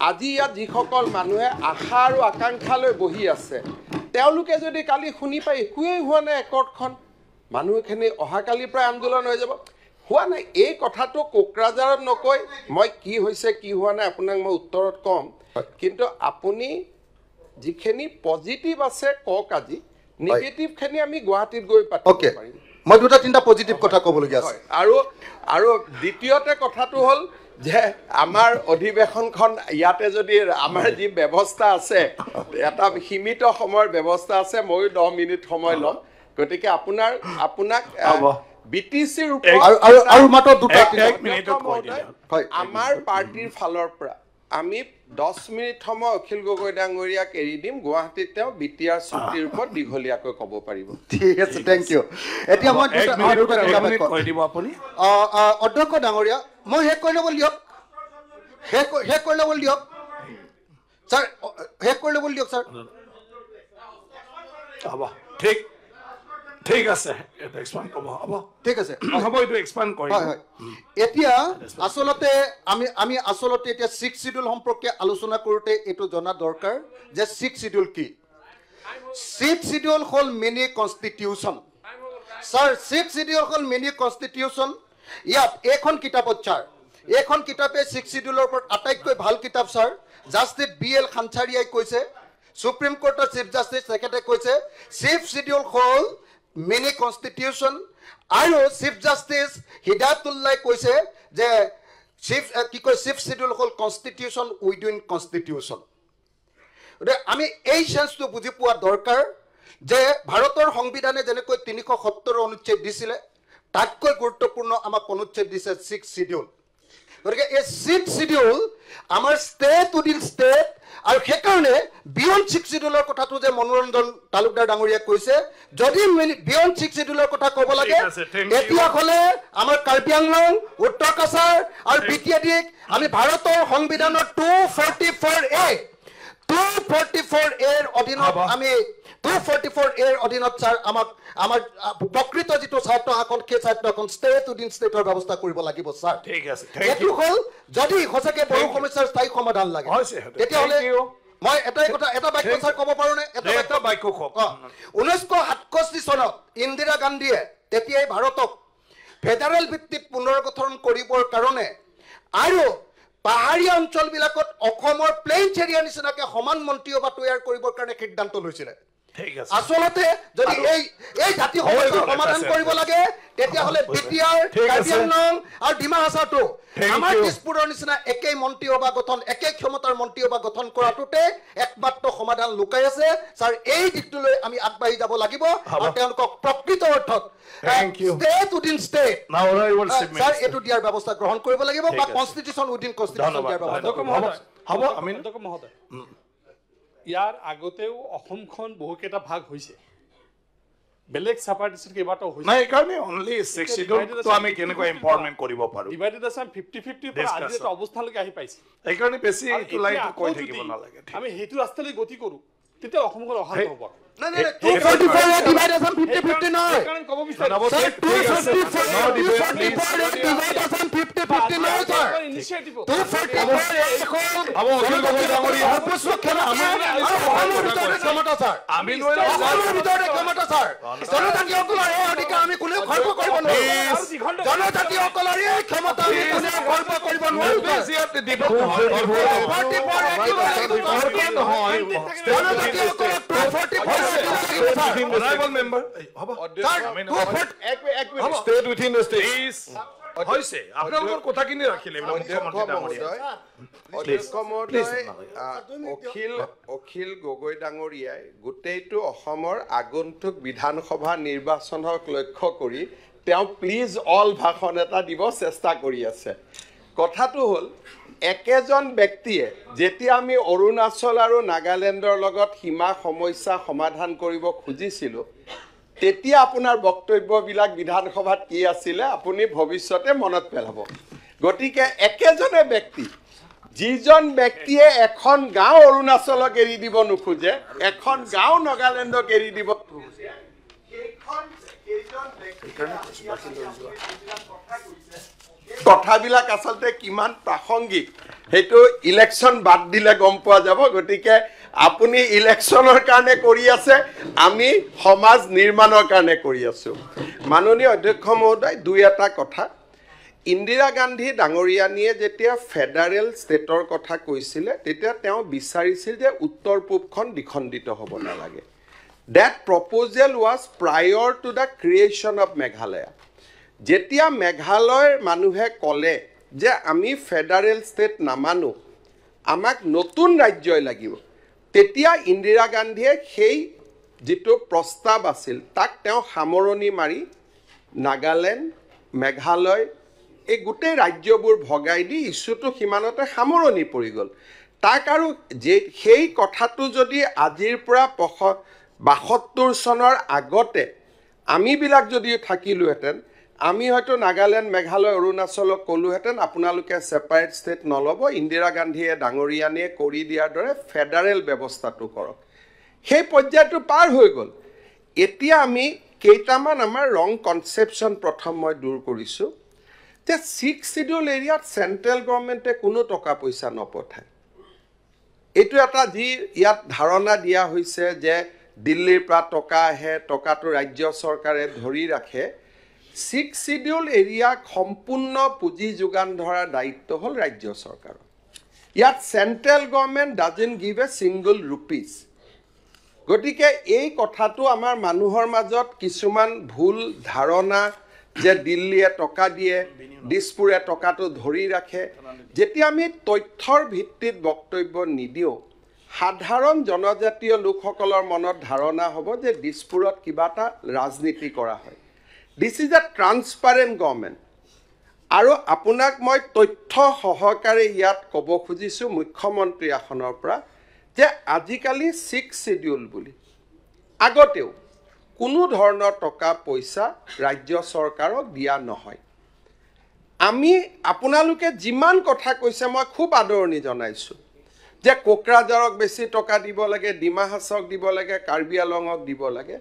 আজি ইয়াত যিসকল মানুহে আশা আৰু আকাংক্ষালৈ বহি আছে তেওঁলোকে যদি কালি শুনি পাই একোৱেই হোৱা নাই একৰ্ডখন মানুহখিনি অহাকালিৰ পৰা আন্দোলন হৈ যাব হোৱা নাই এই কথাটো কোকৰাঝাৰত নকৈ মই কি হৈছে কি হোৱা নাই আপোনাক মই উত্তৰত কম কিন্তু আপুনি যিখিনি পজিটিভ আছে কক আজি নেগেটিভখিনি আমি গুৱাহাটীত গৈ পাতিব পাৰিম মই দুটা তিনিটা পজিটিভ কথা ক'বলগীয়া আছে আৰু দ্বিতীয়তে কথাটো হ'ল যে আমাৰ অধিৱেশনখন ইয়াতে যদি আমাৰ যি ব্যৱস্থা আছে এটা সীমিত সময়ৰ ব্যৱস্থা আছে ময়ো 10 মিনিট সময় ল'ম গতিকে আপোনাক বিটিচিৰ আৰু মাত্ৰ দুটা আমাৰ পাৰ্টিৰ ফালৰ পৰা আমি 10 মিনিট সময় অখিল গগৈ ডাঙৰীয়াক এৰি দিম গুৱাহাটীত তেওঁ বিটিআৰ চুক্তিৰ ওপৰত দীঘলীয়াকৈ ক'ব পাৰিব ঠিক আছে থেংক ইউ এতিয়া মই অধ্যক্ষ ডাঙৰীয়া মই শেষ কৰি ল'ব দিয়ক শেষ কৰি ল'ব দিয়ক ছাৰ শেষ কৰি ল'ব দিয়ক ছাৰ হ'ব ঠিক আছে এক্সপান্ড কৰিব হ'ব ঠিক আছে হ'ব এইটো এক্সপান্ড কৰিম হয় এতিয়া আসলতে আমি আসলতে এতিয়া 6 শিডিউল সম্পৰ্কে আলোচনা কৰোঁতে এইটো জনা দৰকাৰ যে 6 শিডিউল কি 6 শিডিউল হ'ল মিনি কনষ্টিটিউশ্যন ছাৰ 6 শিডিউল হ'ল মিনি কনষ্টিটিউশ্যন ইয়াত এইখন কিতাপত ছাৰ এইখন কিতাপে 6 শিডিউলৰ ওপৰত আটাইতকৈ ভাল কিতাপ ছাৰ জাষ্টিছ BL খানচাৰিয়াই কৈছে সুপ্ৰিম কোৰ্টৰ চিফ জাষ্টিছ তেখেতে কৈছে 6 শিডিউল হ'ল মিনি কনষ্টিটিউশ্যন আৰু চিফ জাষ্টিছ হিদায়তুল্লাহ কৈছে যে চিফ শিডিউল হ'ল কনষ্টিটিউশ্যন উইদিন কনষ্টিটিউশ্যন আমি এই চেঞ্জটো বুজি পোৱা দৰকাৰ যে ভাৰতৰ সংবিধানে যেনেকৈ 370 অনুচ্ছেদ দিছিলে তাতকৈ গুৰুত্বপূৰ্ণ আমাক অনুচ্ছেদ দিছে 6 শিডিউল গতিকে এই 6 শিডিউল আমাৰ ষ্টেট উইদিন ষ্টেট আৰু সেইকাৰণে বিয়ণ্ড 6 শিডিউলৰ কথাটো যে মনোৰঞ্জন তালুকদাৰ ডাঙৰীয়াই কৈছে যদি বিয়ণ্ড 6 শিডিউলৰ কথা ক'ব লাগে এতিয়া হ'লে আমাৰ কাৰ্বি আংলং উত্তৰ কাছাৰ আৰু বিটিআদিক আমি ভাৰতৰ সংবিধানৰ 244 এৰ অধীনত আমি 244 এৰ অধীনত ছাৰ আমাৰ প্ৰকৃত যিটো ছাত্ৰ আসন সেই ছাত্ৰ আসন ষ্টেট উইদিন ষ্টেটৰ ব্যৱস্থা কৰিব লাগিব ছাৰ ঠিক আছে এইটো হ'ল যদি সঁচাকৈ বড়ো সমস্যাৰ স্থায়ী সমাধান লাগে তেতিয়াহ'লে মই এটা বাক্য ছাৰ ক'ব পাৰোঁনে এটা বাক্য 1967 চনত ইন্দিৰা গান্ধীয়ে তেতিয়াই ভাৰতক ফেডাৰেল ভিত্তিত পুনৰ্গঠন কৰিবৰ কাৰণে আৰু পাহাৰীয়া অঞ্চলবিলাকত অসমৰ প্লেইনছ এৰিয়া নিচিনাকৈ সমান মন্ত্ৰীসভা তৈয়াৰ কৰিবৰ কাৰণে সিদ্ধান্ত লৈছিলে আসলতে যদি এই জাতি সমস্যাৰ সমাধান কৰিব লাগে তেতিয়াহ'লে বিটিআৰ কাৰ্বি আংলং আৰু ডিমা হাছাওটো আমাৰ দিছপুৰৰ নিচিনা একেই মন্ত্ৰীসভা গঠন একে ক্ষমতাৰ মন্ত্ৰীসভা গঠন কৰাটোতে একমাত্ৰ সমাধান লুকাই আছে ছাৰ এই দিশটোলৈ আমি আগবাঢ়ি যাব লাগিব আৰু তেওঁলোকক প্ৰকৃত অৰ্থত ষ্টেট উইদিন ষ্টেট ছাৰ এইটো দিয়াৰ ব্যৱস্থা গ্ৰহণ কৰিব লাগিব বা কনষ্টিটিউশ্যন উইদিন কনষ্টিটিউশ্যন দিয়াৰ ব্যৱস্থা হ'ব আমি মহোদয় ইয়াৰ আগতেও অসমখন বহুকেইটা ভাগ হৈছে বেলেগ সেপাৰেটিষ্ট কেইবাটাও হৈছে নাই কাৰণে অনলি 6 শিডিউলটো আমি কেনেকৈ এম্পাৱাৰমেণ্ট কৰিব পাৰোঁ ডিভাইডেড আছাম 50-50 পৰা আজি এটা অৱস্থালৈকে আহি পাইছে এইকাৰণে বেছি এইটো লাইট কৈ থাকিব নালাগে আমি সেইটো ৰাস্তালৈ গতি কৰোঁ তেতিয়া অসমখন অহাল হ'ব নাই 244 ডিভাইড আছাম 50-50 নহয় কাৰণ ক'ব বিচাৰিম 244 ডিভাইড আছাম 50-50 নহয় ছাৰ ইনিচিয়েটিভ 244 এখন অখিল গগৈ ডাঙৰীয়া অসমৰ ভিতৰতে ক্ষমতা ছাৰ আমি অসমৰ ভিতৰতে ক্ষমতা ছাৰ জনজাতিসকলৰ এই অধিকাৰ আমি কোনেও খৰ্ব কৰিব নোৱাৰোঁ জনজাতিসকলৰ এই ক্ষমতা আমি কোনেও খৰ্ব কৰিব নোৱাৰোঁ honorable member stay within the state হৈছে আপোনালোকৰ কথাখিনি ৰাখিলে অখিল গগৈ ডাঙৰীয়াই গোটেইটো অসমৰ আগন্তুক বিধানসভা নিৰ্বাচনক লক্ষ্য কৰি তেওঁ প্লিজ অল ভাষণ এটা দিব চেষ্টা কৰি আছে কথাটো হ'ল একেজন ব্যক্তিয়ে যেতিয়া আমি অৰুণাচল আৰু নাগালেণ্ডৰ লগত সীমা সমস্যা সমাধান কৰিব খুজিছিলোঁ তেতিয়া আপোনাৰ বক্তব্যবিলাক বিধানসভাত কি আছিলে আপুনি ভৱিষ্যতে মনত পেলাব গতিকে একেজনে ব্যক্তি যিজন ব্যক্তিয়ে এখন গাঁও অৰুণাচলক এৰি দিব নোখোজে এখন গাঁও নাগালেণ্ডক এৰি দিব নোখোজে সেইখন কেইজন ব্যক্তি কথাবিলাক আচলতে কিমান প্ৰাসংগিক সেইটো ইলেকশ্যন বাদ দিলে গম পোৱা যাব গতিকে আপুনি ইলেকশ্যনৰ কাৰণে কৰি আছে আমি সমাজ নিৰ্মাণৰ কাৰণে কৰি আছো মাননীয় অধ্যক্ষ মহোদয় দুই এটা কথা ইন্দিৰা গান্ধী ডাঙৰীয়ানীয়ে যেতিয়া ফেডাৰেল ষ্টেটৰ কথা কৈছিলে তেতিয়া তেওঁ বিচাৰিছিল যে উত্তৰ পূবখন দ্বিখণ্ডিত হ'ব নালাগে that proposal was prior to the creation of Meghalaya যেতিয়া মেঘালয়ৰ মানুহে ক'লে যে আমি ফেডাৰেল ষ্টেট নামানো আমাক নতুন ৰাজ্যই লাগিব তেতিয়া ইন্দিৰা গান্ধীয়ে সেই যেটো প্ৰস্তাৱ আছিল তাক তেওঁ সামৰণি মাৰি নাগালেণ্ড মেঘালয় এই গোটেই ৰাজ্যবোৰ ভগাই দি ইস্যুটো সিমানতে সামৰণি পৰি গ'ল তাক আৰু যে সেই কথাটো যদি আজিৰ পৰা ৭২ চনৰ আগতে আমিবিলাক যদি থাকিলোহেঁতেন আমি হয়তো নাগালেণ্ড মেঘালয় অৰুণাচলক ক'লোহেঁতেন আপোনালোকে ছেপাৰেট ষ্টেট নল'ব ইন্দিৰা গান্ধীয়ে ডাঙৰীয়ানীয়ে কৰি দিয়াৰ দৰে ফেডাৰেল ব্যৱস্থাটো কৰক সেই পৰ্যায়টো পাৰ হৈ গ'ল এতিয়া আমি কেইটামান আমাৰ ৰং কনচেপশ্যন প্ৰথম মই দূৰ কৰিছোঁ যে 6 শিডিউল এৰিয়াত চেণ্ট্ৰেল গভৰ্ণমেণ্টে কোনো টকা পইচা নপঠায় এইটো এটা যি ইয়াত ধাৰণা দিয়া হৈছে যে দিল্লীৰ পৰা টকা আহে টকাটো ৰাজ্য চৰকাৰে ধৰি ৰাখে 6 শিডিউল এৰিয়াক সম্পূৰ্ণ পুঁজি যোগান ধৰাৰ দায়িত্ব হ'ল ৰাজ্য চৰকাৰৰ ইয়াত central government doesn't give a single rupees গতিকে এই কথাটো আমাৰ মানুহৰ মাজত কিছুমান ভুল ধাৰণা যে দিল্লীয়ে টকা দিয়ে দিছপুৰে টকাটো ধৰি ৰাখে যেতিয়া আমি তথ্যৰ ভিত্তিত বক্তব্য নিদিওঁ সাধাৰণ জনজাতীয় লোকসকলৰ মনত ধাৰণা হ'ব যে দিছপুৰত কিবা এটা ৰাজনীতি কৰা হয় দিছ ইজ এ ট্ৰান্সপাৰেণ্ট গভৰ্ণমেণ্ট আৰু আপোনাক মই তথ্য সহকাৰে ইয়াত ক'ব খুজিছোঁ মুখ্যমন্ত্ৰী আসনৰ পৰা যে আজিকালি 6 শিডিউল বুলি আগতেও কোনো ধৰণৰ টকা পইচা ৰাজ্য চৰকাৰক দিয়া নহয় আমি আপোনালোকে যিমান কথা কৈছে মই খুব আদৰণি জনাইছোঁ যে কোকৰাঝাৰক বেছি টকা দিব লাগে ডিমা হাছাওক দিব লাগে কাৰ্বি আলঙক দিব লাগে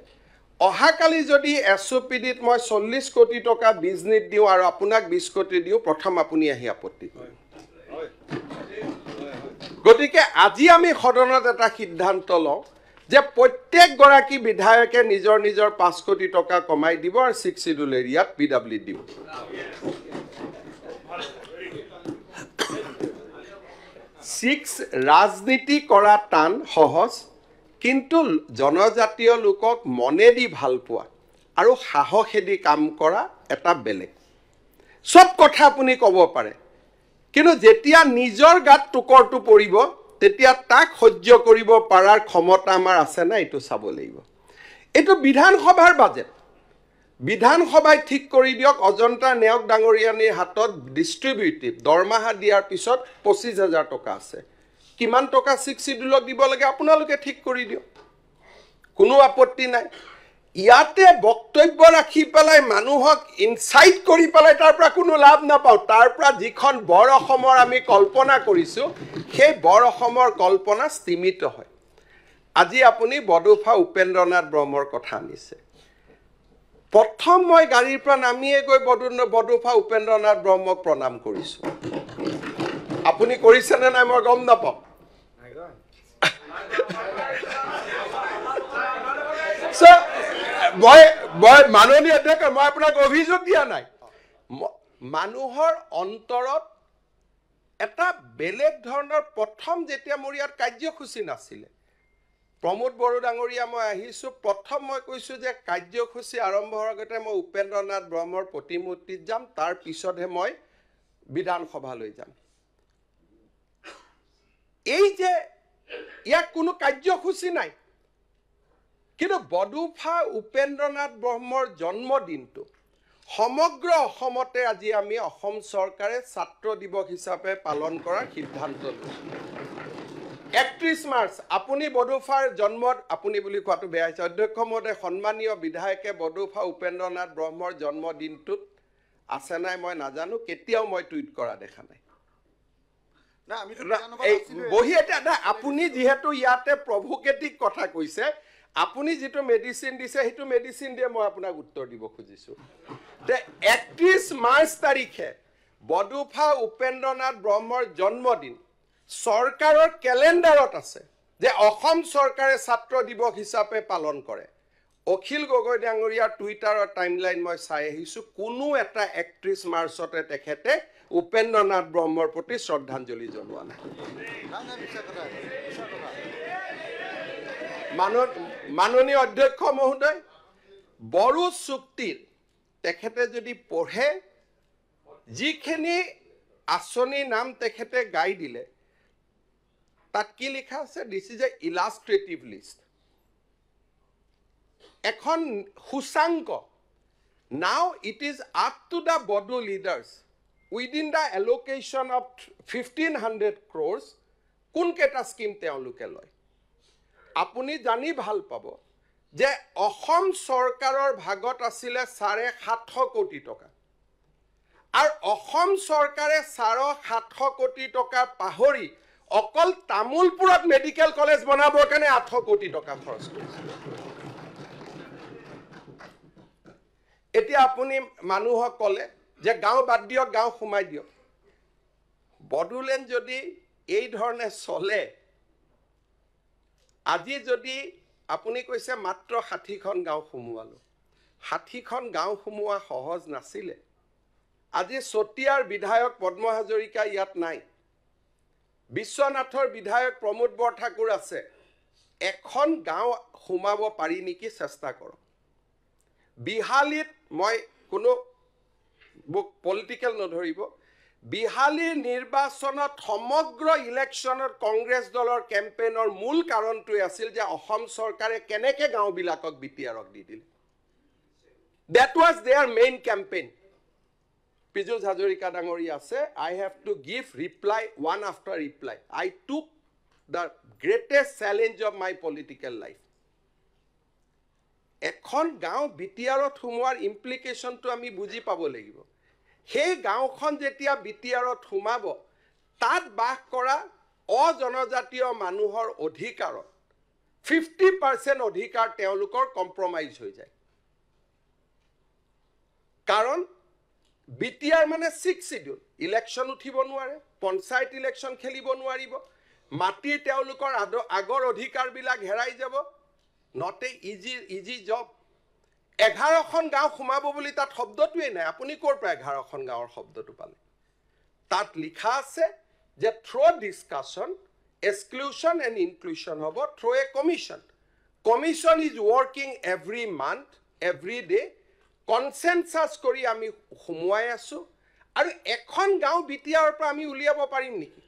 অহাকালি যদি এছঅ'পিডিত মই 40 কোটি টকা বিজনেছ দিওঁ আৰু আপোনাক 20 কোটি দিওঁ প্ৰথম আপুনি আহি আপত্তি কৰে গতিকে আজি আমি সদনত এটা সিদ্ধান্ত লওঁ যে প্ৰত্যেকগৰাকী বিধায়কে নিজৰ নিজৰ 5 কোটি টকা কমাই দিব আৰু 6 শিডিউল এৰিয়াত পিডব্লিউ দিব 6 ৰাজনীতি কৰা টান সহজ কিন্তু জনজাতীয় লোকক মনেদি ভাল পোৱা আৰু সাহসেদি কাম কৰা এটা বেলেগ সব কথা আপুনি ক'ব পাৰে কিন্তু যেতিয়া নিজৰ গাত টুকৰটো পৰিব তেতিয়া তাক সহ্য কৰিব পাৰাৰ ক্ষমতা আমাৰ আছে না এইটো চাব লাগিব এইটো বিধানসভাৰ বাজেট বিধানসভাই ঠিক কৰি দিয়ক অজন্তা নেওক ডাঙৰীয়ানীৰ হাতত ডিষ্ট্ৰিবিউটিভ দৰমাহা দিয়াৰ পিছত 25,000 টকা আছে কিমান টকা 6 শিডিউলক দিব লাগে আপোনালোকে ঠিক কৰি দিয়ক কোনো আপত্তি নাই ইয়াতে বক্তব্য ৰাখি পেলাই মানুহক ইনসাইট কৰি পেলাই তাৰ পৰা কোনো লাভ নাপাওঁ তাৰ পৰা যিখন বৰ অসমৰ আমি কল্পনা কৰিছোঁ সেই বৰ অসমৰ কল্পনা স্তিমিত হয় আজি আপুনি বডোফা উপেন্দ্ৰনাথ ব্ৰহ্মৰ কথা আনিছে প্ৰথম মই গাড়ীৰ পৰা নামিয়ে গৈ বডোফা উপেন্দ্ৰনাথ ব্ৰহ্মক প্ৰণাম কৰিছোঁ আপুনি কৰিছেনে নাই মই গম নাপাওঁ মই মাননীয় অধ্যক্ষ মই আপোনাক অভিযোগ দিয়া নাই মানুহৰ অন্তৰত এটা বেলেগ ধৰণৰ প্ৰথম যেতিয়া মোৰ ইয়াত কাৰ্যসূচী নাছিলে প্ৰমোদ বড়ো ডাঙৰীয়া মই আহিছোঁ প্ৰথম মই কৈছোঁ যে কাৰ্যসূচী আৰম্ভ হোৱাৰ আগতে মই উপেন্দ্ৰনাথ ব্ৰহ্মৰ প্ৰতিমূৰ্তিত যাম তাৰ পিছতহে মই বিধানসভালৈ যাম এই যে ইয়াত কোনো কাৰ্যসূচী নাই কিন্তু বডোফা উপেন্দ্ৰনাথ ব্ৰহ্মৰ জন্মদিনটো সমগ্ৰ অসমতে আজি আমি অসম চৰকাৰে ছাত্ৰ দিৱস হিচাপে পালন কৰাৰ সিদ্ধান্ত লৈছোঁ 31 মাৰ্চ আপুনি বডোফাৰ জন্মত আপুনি বুলি কোৱাটো বেয়া হৈছে অধ্যক্ষ মহোদয় সন্মানীয় বিধায়কে বডোফা উপেন্দ্ৰনাথ ব্ৰহ্মৰ জন্মদিনটোত আছে নাই মই নাজানো কেতিয়াও মই টুইট কৰা দেখা নাই বহি এটা আপুনি যিহেতু ইয়াতে প্ৰভোকেটিভ কথা কৈছে আপুনি যেটো মেডিসিন দিছে হেতু মেডিসিন দিয়ে মই আপোনাক উত্তৰ দিব খুজিছো যে 31 মাৰ্চ তাৰিখে বডুফা উপেন্দ্ৰনাথ ব্ৰহ্মৰ জন্মদিন চৰকাৰৰ কেলেণ্ডাৰত আছে যে অসম চৰকাৰে ছাত্ৰ দিৱস হিচাপে পালন কৰে অখিল গগৈ ডাঙৰীয়াৰ টুইটাৰৰ টাইমলাইন মই চাই আহিছোঁ কোনো এটা 31 মাৰ্চতে তেখেতে উপেন্দ্ৰনাথ ব্ৰহ্মৰ প্ৰতি শ্ৰদ্ধাঞ্জলি জনোৱা নাই মাননীয় অধ্যক্ষ মহোদয় বড়ো চুক্তিৰ তেখেতে যদি পঢ়ে যিখিনি আঁচনিৰ নাম তেখেতে গাই দিলে তাত কি লিখা আছে this is a illustrative list এখন সূচাংক now it is up to the Bodo leaders within the allocation of 1500 crores কোনকেইটা স্কিম তেওঁলোকে লয় আপুনি জানি ভাল পাব যে অসম চৰকাৰৰ ভাগত আছিলে 750 কোটি টকা আৰু অসম চৰকাৰে 750 কোটি টকা পাহৰি অকল তামুলপুৰত মেডিকেল কলেজ বনাবৰ কাৰণে 800 কোটি টকা খৰচ কৰিছে এতিয়া আপুনি মানুহক ক'লে যে গাঁও বাদ দিয়ক গাঁও সোমাই দিয়ক বডোলেণ্ড যদি এই ধৰণে চলে আজি যদি আপুনি কৈছে মাত্ৰ 60খন গাঁও সোমোৱালো 60খন গাঁও সোমোৱা সহজ নাছিলে আজি চতিয়াৰ বিধায়ক পদ্ম হাজৰিকা ইয়াত নাই বিশ্বনাথৰ বিধায়ক প্ৰমোদ বৰঠাকুৰ আছে এখন গাঁও সোমাব পাৰি নেকি চেষ্টা কৰক বিহালীত মই কোনো পলিটিকেল নধৰিব বিহালীৰ নিৰ্বাচনত সমগ্ৰ ইলেকশ্যনত কংগ্ৰেছ দলৰ কেম্পেইনৰ মূল কাৰণটোৱে আছিল যে অসম চৰকাৰে কেনেকৈ গাঁওবিলাকক বিটিআৰক দি দিলে that was their main campaign Piyush Hazarika ডাঙৰীয়া আছে I have to give reply one after reply I took the greatest challenge of my political life এখন গাঁও বিটিআৰত সোমোৱাৰ ইমপ্লিকেশ্যনটো আমি বুজি পাব লাগিব সেই গাঁওখন যেতিয়া বিটিআৰত সোমাব তাত বাস কৰা অজনজাতীয় মানুহৰ অধিকাৰত 50% অধিকাৰ তেওঁলোকৰ কম্প্ৰমাইজ হৈ যায় কাৰণ বিটিআৰ মানে 6 শিডিউল ইলেকশ্যন উঠিব নোৱাৰে পঞ্চায়ত ইলেকশ্যন খেলিব নোৱাৰিব মাটিৰ তেওঁলোকৰ আগৰ অধিকাৰবিলাক হেৰাই যাব not a easy job 11খন গাঁও সোমাব বুলি তাত শব্দটোৱে নাই আপুনি ক'ৰ পৰা 11খন গাঁৱৰ শব্দটো পালে তাত লিখা আছে যে through discussion exclusion and inclusion হ'ব through a commission is working every month every day consensus কৰি আমি সোমোৱাই আছো আৰু এখন গাঁও বিটিআৰৰ পৰা আমি উলিয়াব পাৰিম নেকি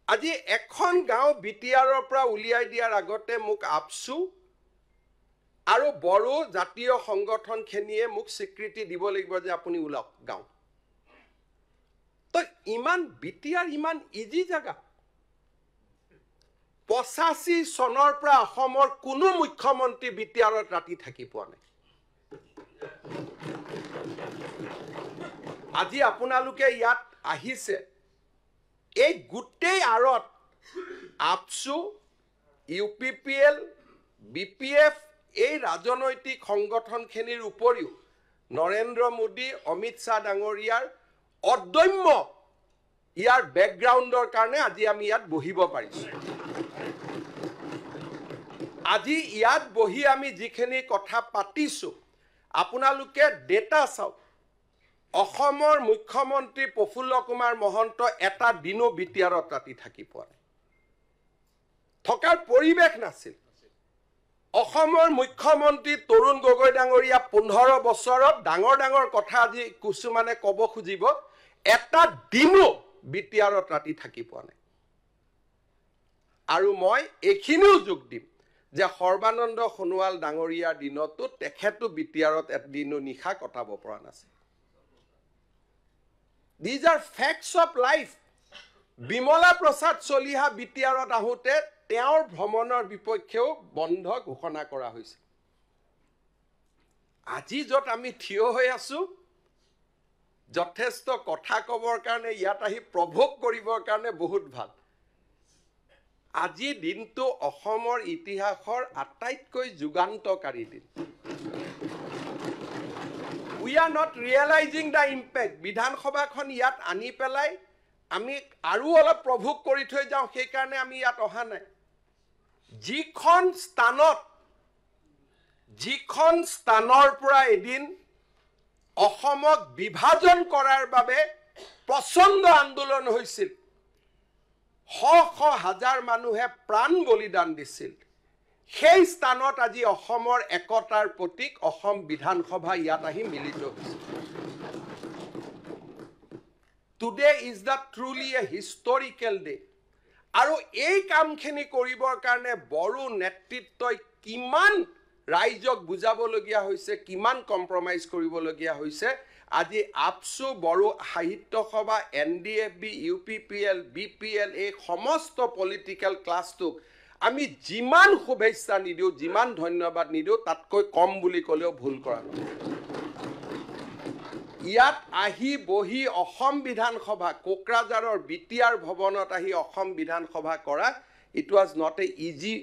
আজি এখন গাঁও বিটিআৰৰ পৰা উলিয়াই দিয়াৰ আগতে মোক আপসু আৰু বড়ো জাতীয় সংগঠনখিনিয়ে মোক স্বীকৃতি দিব লাগিব যে আপুনি উলাওক গাঁও তো ইমান বিটিআৰ ইমান ইজি জাগা 85 চনৰ পৰা অসমৰ কোনো মুখ্যমন্ত্ৰী বিটিআৰত ৰাতি থাকি পোৱা নাই আজি আপোনালোকে ইয়াত আহিছে এই গুটেই আৰত আপসু ইউপিপিএল বিপিএফ এই ৰাজনৈতিক সংগঠনখিনিৰ উপৰিও নৰেন্দ্ৰ মোদী অমিত শাহ ডাঙৰীয়াৰ অদম্য ইয়াৰ বেকগ্ৰাউণ্ডৰ কাৰণে আজি আমি ইয়াত বহিব পাৰিছো আজি ইয়াত বহি আমি যিখিনি কথা পাতিছো আপোনালোকে ডেটা চাওক অসমৰ মুখ্যমন্ত্ৰী প্ৰফুল্ল কুমাৰ মহন্ত এটা দিনো বিটিআৰত ৰাতি থাকি পোৱা নাই থকাৰ পৰিৱেশ নাছিল অসমৰ মুখ্যমন্ত্ৰী তৰুণ গগৈ ডাঙৰীয়া 15 বছৰত ডাঙৰ কথা আজি কিছুমানে ক'ব খুজিব এটা দিনো বিটিআৰত ৰাতি থাকি পোৱা নাই আৰু মই এইখিনিও যোগ দিম যে সৰ্বানন্দ সোণোৱাল ডাঙৰীয়াৰ দিনতো তেখেতো বিটিআৰত এদিনো নিশা কটাব পৰা নাছিল These are facts of life. Bimala Prasad Soliha বিটিআৰত আহোতে তেওঁৰ ভ্ৰমণৰ বিপক্ষেও বন্ধ ঘোষণা কৰা হৈছে আজি যত আমি থিয় হৈ আছো যথেষ্ট কথা কবৰ কাৰণে ইয়াত আহি প্ৰভোগ কৰিবৰ কাৰণে বহুত ভাল আজি দিনটো অসমৰ ইতিহাসৰ আটাইতকৈ যুগান্তকাৰী দিন We we are not realizing the impact. বিধানসভাখন ইয়াত আনি পেলাই আমি আৰু অলপ প্ৰভোগ কৰি থৈ যাওঁ, সেইকাৰণে আমি ইয়াত অহা নাই। যিখন স্থানৰ পৰা এদিন অসমক বিভাজন কৰাৰ বাবে প্ৰচণ্ড আন্দোলন হৈছিল, শ হাজাৰ মানুহে প্ৰাণ বলিদান দিছিল, সেই স্থানত আজি অসমৰ একতাৰ প্ৰতীক অসম বিধানসভা ইয়াত আহি মিলিত হৈছে। Today is the truly a historical day. আৰু এই কামখিনি কৰিবৰ কাৰণে বড়ো নেতৃত্বই কিমান ৰাইজক বুজাবলগীয়া হৈছে, কিমান কম্প্ৰমাইজ কৰিবলগীয়া হৈছে, আজি আপসু বড়ো সাহিত্য সভা, NDFB, UPPL, BPL এই সমস্ত পলিটিক্যাল ক্লাছটোক আমি যিমান শুভেচ্ছা নিদিওঁ, যিমান ধন্যবাদ নিদিওঁ, তাতকৈ কম বুলি ক'লেও ভুল কৰা নহয়। ইয়াত আহি বহি অসম বিধানসভা, কোকৰাঝাৰৰ বিটিআৰ ভৱনত আহি অসম বিধানসভা কৰা, it was not a easy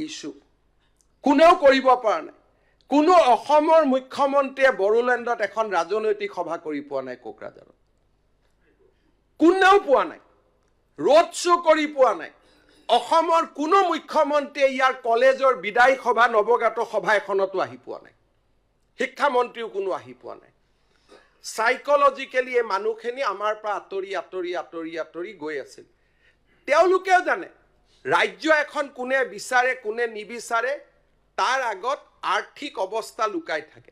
issue. কোনেও কৰিব পৰা নাই। কোনো অসমৰ মুখ্যমন্ত্ৰীয়ে বড়োলেণ্ডত এখন ৰাজনৈতিক সভা কৰি পোৱা নাই কোকৰাঝাৰত। কোনেও পোৱা নাই। ৰোড শ্ব' কৰি পোৱা নাই। অসমৰ কোনো মুখ্যমন্ত্ৰীয়ে ইয়াৰ কলেজৰ বিদায় সভা, নৱগাত সভা এখনতো আহি পোৱা নাই। শিক্ষামন্ত্ৰীও কোনো আহি পোৱা নাই। সাইকলজিক্যালি এই মানুহখিনি আমাৰ পৰা আঁতৰি গৈ আছিল। তেওঁলোকেও জানে ৰাজ্য এখন কোনে বিচাৰে, কোনে নিবিচাৰে, তাৰ আগত আৰ্থিক অৱস্থা লুকাই থাকে।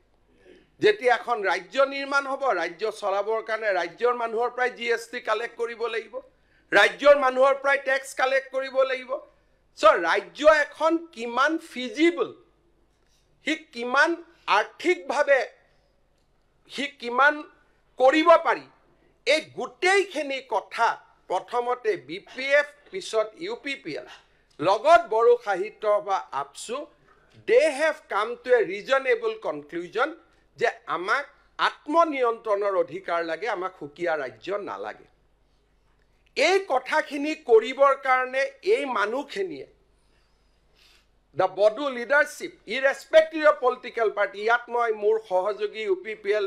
যেতিয়া এখন ৰাজ্য নিৰ্মাণ হ'ব, ৰাজ্য চলাবৰ কাৰণে ৰাজ্যৰ মানুহৰ পৰাই GST কালেক্ট কৰিব লাগিব, ৰাজ্যৰ মানুহৰ পৰাই টেক্স কালেক্ট কৰিব লাগিব। ৰাজ্য এখন কিমান ফিজিবল, সি কিমান আৰ্থিকভাৱে সি কিমান কৰিব পাৰি, এই গোটেইখিনি কথা প্ৰথমতে BPF, পিছত UPPL, লগত বড়ো সাহিত্য বা আপসু, they have come to a reasonable conclusion যে আমাক আত্মনিয়ন্ত্ৰণৰ অধিকাৰ লাগে, আমাক সুকীয়া ৰাজ্য নালাগে। এই কথাখিনি কৰিবৰ কাৰণে এই মানুহখিনিয়ে, the Bodo leadership, irrespective of political party, ইয়াত মই মোৰ সহযোগী UPPL,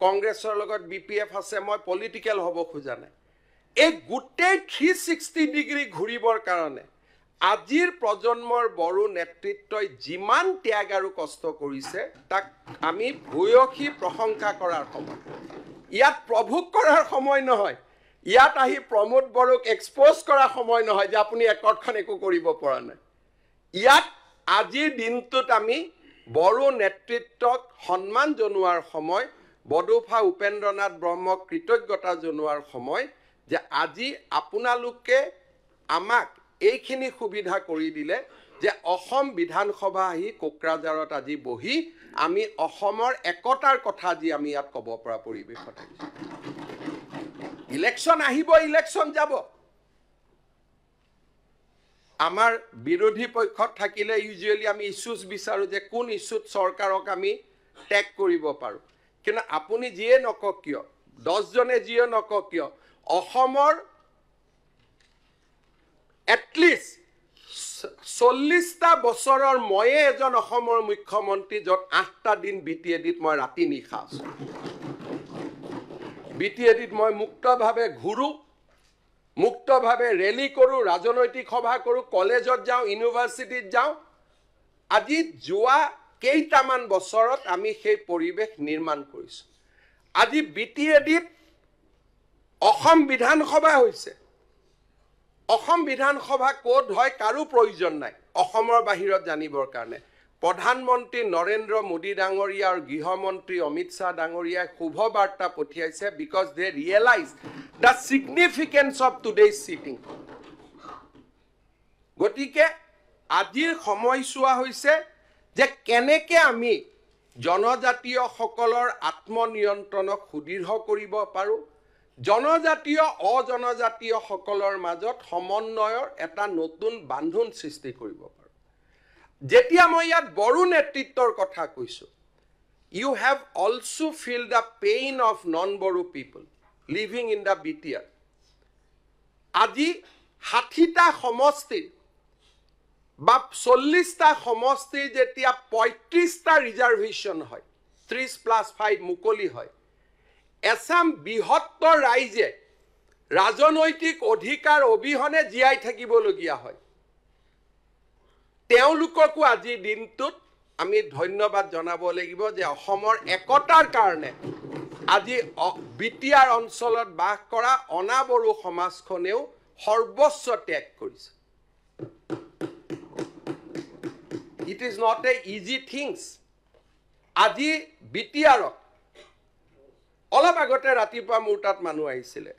কংগ্ৰেছৰ লগত BPF আছে, মই পলিটিকেল হ'ব খোজা নাই। এই গোটেই 360 ডিগ্ৰী ঘূৰিবৰ কাৰণে আজিৰ প্ৰজন্মৰ বড়ো নেতৃত্বই যিমান ত্যাগ আৰু কষ্ট কৰিছে, তাক আমি ভূয়সী প্ৰশংসা কৰাৰ সময়। ইয়াত প্ৰভোগ কৰাৰ সময় নহয়, ইয়াত আহি প্ৰমোদ বড়োক এক্সপ'জ কৰাৰ সময় নহয় যে আপুনি একতখন একো কৰিব পৰা নাই। ইয়াত আজিৰ দিনটোত আমি বড়ো নেতৃত্বক সন্মান জনোৱাৰ সময়, বডোফা উপেন্দ্ৰনাথ ব্ৰহ্মক কৃতজ্ঞতা জনোৱাৰ সময়, যে আজি আপোনালোকে আমাক এইখিনি সুবিধা কৰি দিলে যে অসম বিধানসভা আহি কোকৰাঝাৰত আজি বহি আমি অসমৰ একতাৰ কথা আজি আমি ইয়াত ক'ব পৰা পৰিৱেশত আহিছোঁ। ইলেকশ্যন আহিব, ইলেকশ্যন যাব। আমাৰ বিৰোধী পক্ষত থাকিলে ইউজুৱেলি আমি ইছ্যুজ বিচাৰোঁ যে কোন ইছ্যুত চৰকাৰক আমি টেগ কৰিব পাৰোঁ। কিন্তু আপুনি যিয়ে নকওক কিয়, 10 জনে যিয়ে নকওক কিয়, অসমৰ এটলিষ্ট 40টা বছৰৰ ময়ে এজন অসমৰ মুখ্যমন্ত্ৰী, য'ত 8টা দিন BTADত মই ৰাতি নিশা আছোঁ। BTADত মই মুক্তভাৱে ঘূৰোঁ, মুক্তভাৱে ৰেলী কৰোঁ, ৰাজনৈতিক সভা কৰোঁ, কলেজত যাওঁ, ইউনিভাৰ্চিটিত যাওঁ। আজি যোৱা কেইটামান বছৰত আমি সেই পৰিৱেশ নিৰ্মাণ কৰিছোঁ। আজি BTADত অসম বিধানসভা হৈছে। অসম বিধানসভা ক'ত হয় কাৰো প্ৰয়োজন নাই অসমৰ বাহিৰত জানিবৰ কাৰণে। প্ৰধানমন্ত্ৰী নৰেন্দ্ৰ মোদী ডাঙৰীয়া আৰু গৃহমন্ত্ৰী অমিত শ্বাহ ডাঙৰীয়াই শুভ বাৰ্তা পঠিয়াইছে, because they realize the significance of today's sitting. গতিকে আজিৰ সময়ছোৱা হৈছে যে কেনেকৈ আমি জনজাতীয়সকলৰ আত্মনিয়ন্ত্ৰণক সুদৃঢ় কৰিব পাৰোঁ, জনজাতীয় অজনজাতীয়সকলৰ মাজত সমন্বয়ৰ এটা নতুন বান্ধোন সৃষ্টি কৰিব পাৰোঁ। যেতিয়া মই ইয়াত বড়ো নেতৃত্বৰ কথা কৈছোঁ, you have also feel the pain of non Boro people living in the BTR। আজি 60টা সমষ্টিৰ বা 40টা সমষ্টিৰ যেতিয়া 35টা ৰিজাৰ্ভেশ্যন হয়, 30+5 মুকলি হয়, এছাম বৃহত্তৰ ৰাইজে ৰাজনৈতিক অধিকাৰ অবিহনে জীয়াই থাকিবলগীয়া হয় তেওঁলোককো আজিৰ দিনটোত আমি ধন্যবাদ জনাব লাগিব যে অসমৰ একতাৰ কাৰণে আজি বিটিআৰ অঞ্চলত বাস কৰা অনাবৰু সমাজখনেও সৰ্বোচ্চ ত্যাগ কৰিছে it is not a easy things আজি বিটিআৰত অলপ আগতে ৰাতিপুৱা মোৰ তাত মানুহ আহিছিলে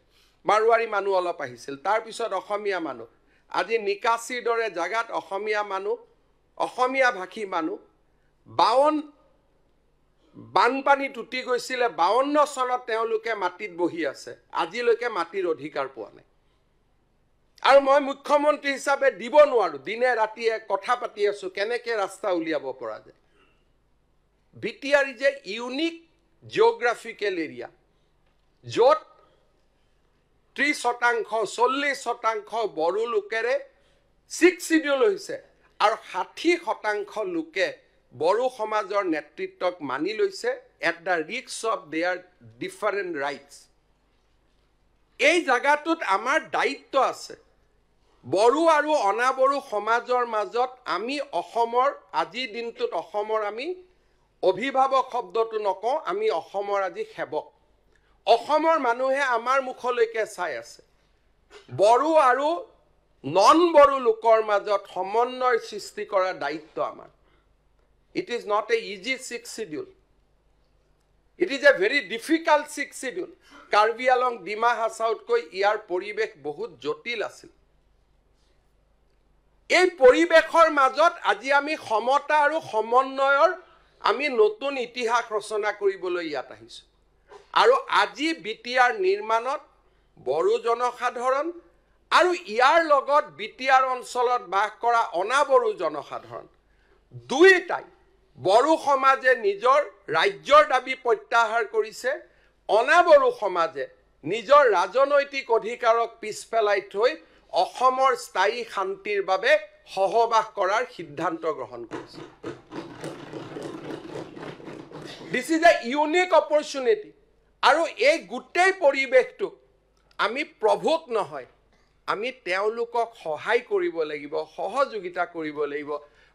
মাৰোৱাৰী মানুহ অলপ আহিছিল তাৰপিছত অসমীয়া মানুহ আজি নিকাচিৰ দৰে জাগাত অসমীয়া মানুহ অসমীয়া ভাষী মানুহ 52 বানপানী টুটি গৈছিলে 52 চনত তেওঁলোকে মাটিত বহি আছে আজিলৈকে মাটিৰ অধিকাৰ পোৱা নাই আৰু মই মুখ্যমন্ত্ৰী হিচাপে দিব নোৱাৰো দিনে ৰাতিয়ে কথা পাতি আছো কেনেকে ৰাস্তা উলিয়াব পৰা যায় BTR is a unique geographical area য'ত 30% 40% বড়ো লোকেৰে 6 শিডিউল হৈছে আৰু 60% লোকে বড়ো সমাজৰ নেতৃত্বক মানি লৈছে at the risk of there different rights এই জায়গাটোত আমাৰ দায়িত্ব আছে বড়ো আৰু অনাবড়ো সমাজৰ মাজত আমি অসমৰ আজিৰ দিনটোত অসমৰ আমি অভিভাৱক শব্দটো নকওঁ আমি অসমৰ আজি সেৱক অসমৰ মানুহে আমাৰ মুখলৈকে চাই আছে বড়ো আৰু নন বড়ো লোকৰ মাজত সমন্বয় সৃষ্টি কৰা দায়িত্ব আমাৰ It is not a easy 6 schedule. It is a very difficult 6 schedule. Karbi Anglong Dima Hasaut koi iar poribek bahut jotil asil. এই পৰিবেশৰ মাজত আজি আমি সমতা আৰু সমন্বয়ৰ আমি নতুন ইতিহাস ৰচনা কৰিবলৈ ইয়াত আহিছো আৰু আজি বিটিআৰ নিৰ্মাণত বড়ো জনসাধাৰণ আৰু ইয়াৰ লগত বিটিআৰ অঞ্চলত বাস কৰা অনাবড়ো জনসাধাৰণ দুইটাই বড়ো সমাজে নিজৰ ৰাজ্যৰ দাবী প্ৰত্যাহাৰ কৰিছে অনাবড়ো সমাজে নিজৰ ৰাজনৈতিক অধিকাৰক পিছপেলাই থৈ অসমৰ স্থায়ী শান্তিৰ বাবে সহবাস কৰাৰ সিদ্ধান্ত গ্ৰহণ কৰিছে This is a unique opportunity আৰু এই গোটেই পৰিবেশটো আমি প্ৰভুক নহয় আমি তেওঁলোকক সহায় কৰিব লাগিব সহযোগিতা কৰিব লাগিব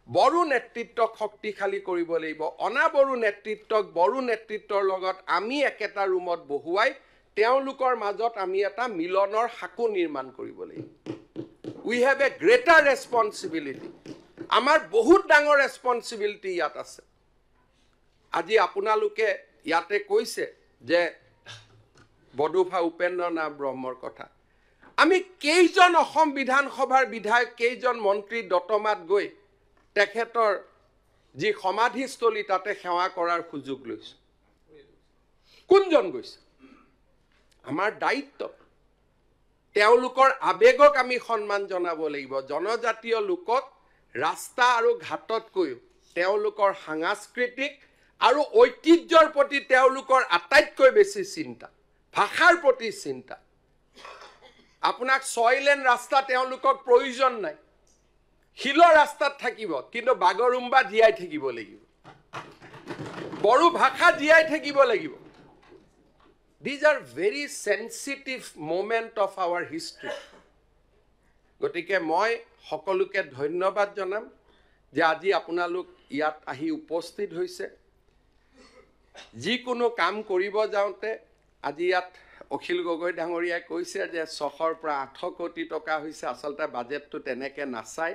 বড়ো নেতৃত্বক শক্তিশালী কৰিব লাগিব অনাবড়ো নেতৃত্বক বড়ো নেতৃত্বৰ লগত আমি একেটা ৰুমত বহুৱাই তেওঁলোকৰ মাজত আমি এটা মিলনৰ হাকু নিৰ্মাণ কৰিব লাগিব We have a greater responsibility আমাৰ বহুত ডাঙৰ ৰেসপন্সিবিলিটি ইয়াত আছে আজি আপোনালোকে ইয়াতে কৈছে যে বডুফা উপেন্দ্ৰনাথ ব্ৰহ্মৰ কথা আমি কেইজন অসম বিধানসভাৰ বিধায়ক কেইজন মন্ত্ৰী দতমাত গৈ তেখেতৰ যি সমাধিস্থলী তাতে সেৱা কৰাৰ সুযোগ লৈছে কোনজন গৈছে আমাৰ দায়িত্ব তেওঁলোকৰ আবেগক আমি সন্মান জনাব লাগিব জনজাতীয় লোকক ৰাস্তা আৰু ঘাটত কৈ তেওঁলোকৰ সাংস্কৃতিক আৰু ঐতিহ্যৰ প্ৰতি তেওঁলোকৰ আটাইতকৈ বেছি চিন্তা ভাষাৰ প্ৰতি চিন্তা আপোনাক ছয়লেন ৰাস্তা তেওঁলোকক প্ৰয়োজন নাই হিলৰ ৰাস্তাত থাকিব কিন্তু বাগৰুম্বা জীয়াই থাকিব লাগিব বড়ো ভাষা জীয়াই থাকিব লাগিব These are very sensitive moment of our history. গতিকে মই সকলোকে ধন্যবাদ জনাম যে আজি আপোনালোক ইয়াত আহি উপস্থিত হৈছে যিকোনো কাম কৰিব যাওঁতে আজি ইয়াত অখিল গগৈ ডাঙৰীয়াই কৈছে যে 600 পৰা 800 কোটি টকা হৈছে আচলতে বাজেটটো তেনেকে নাচাই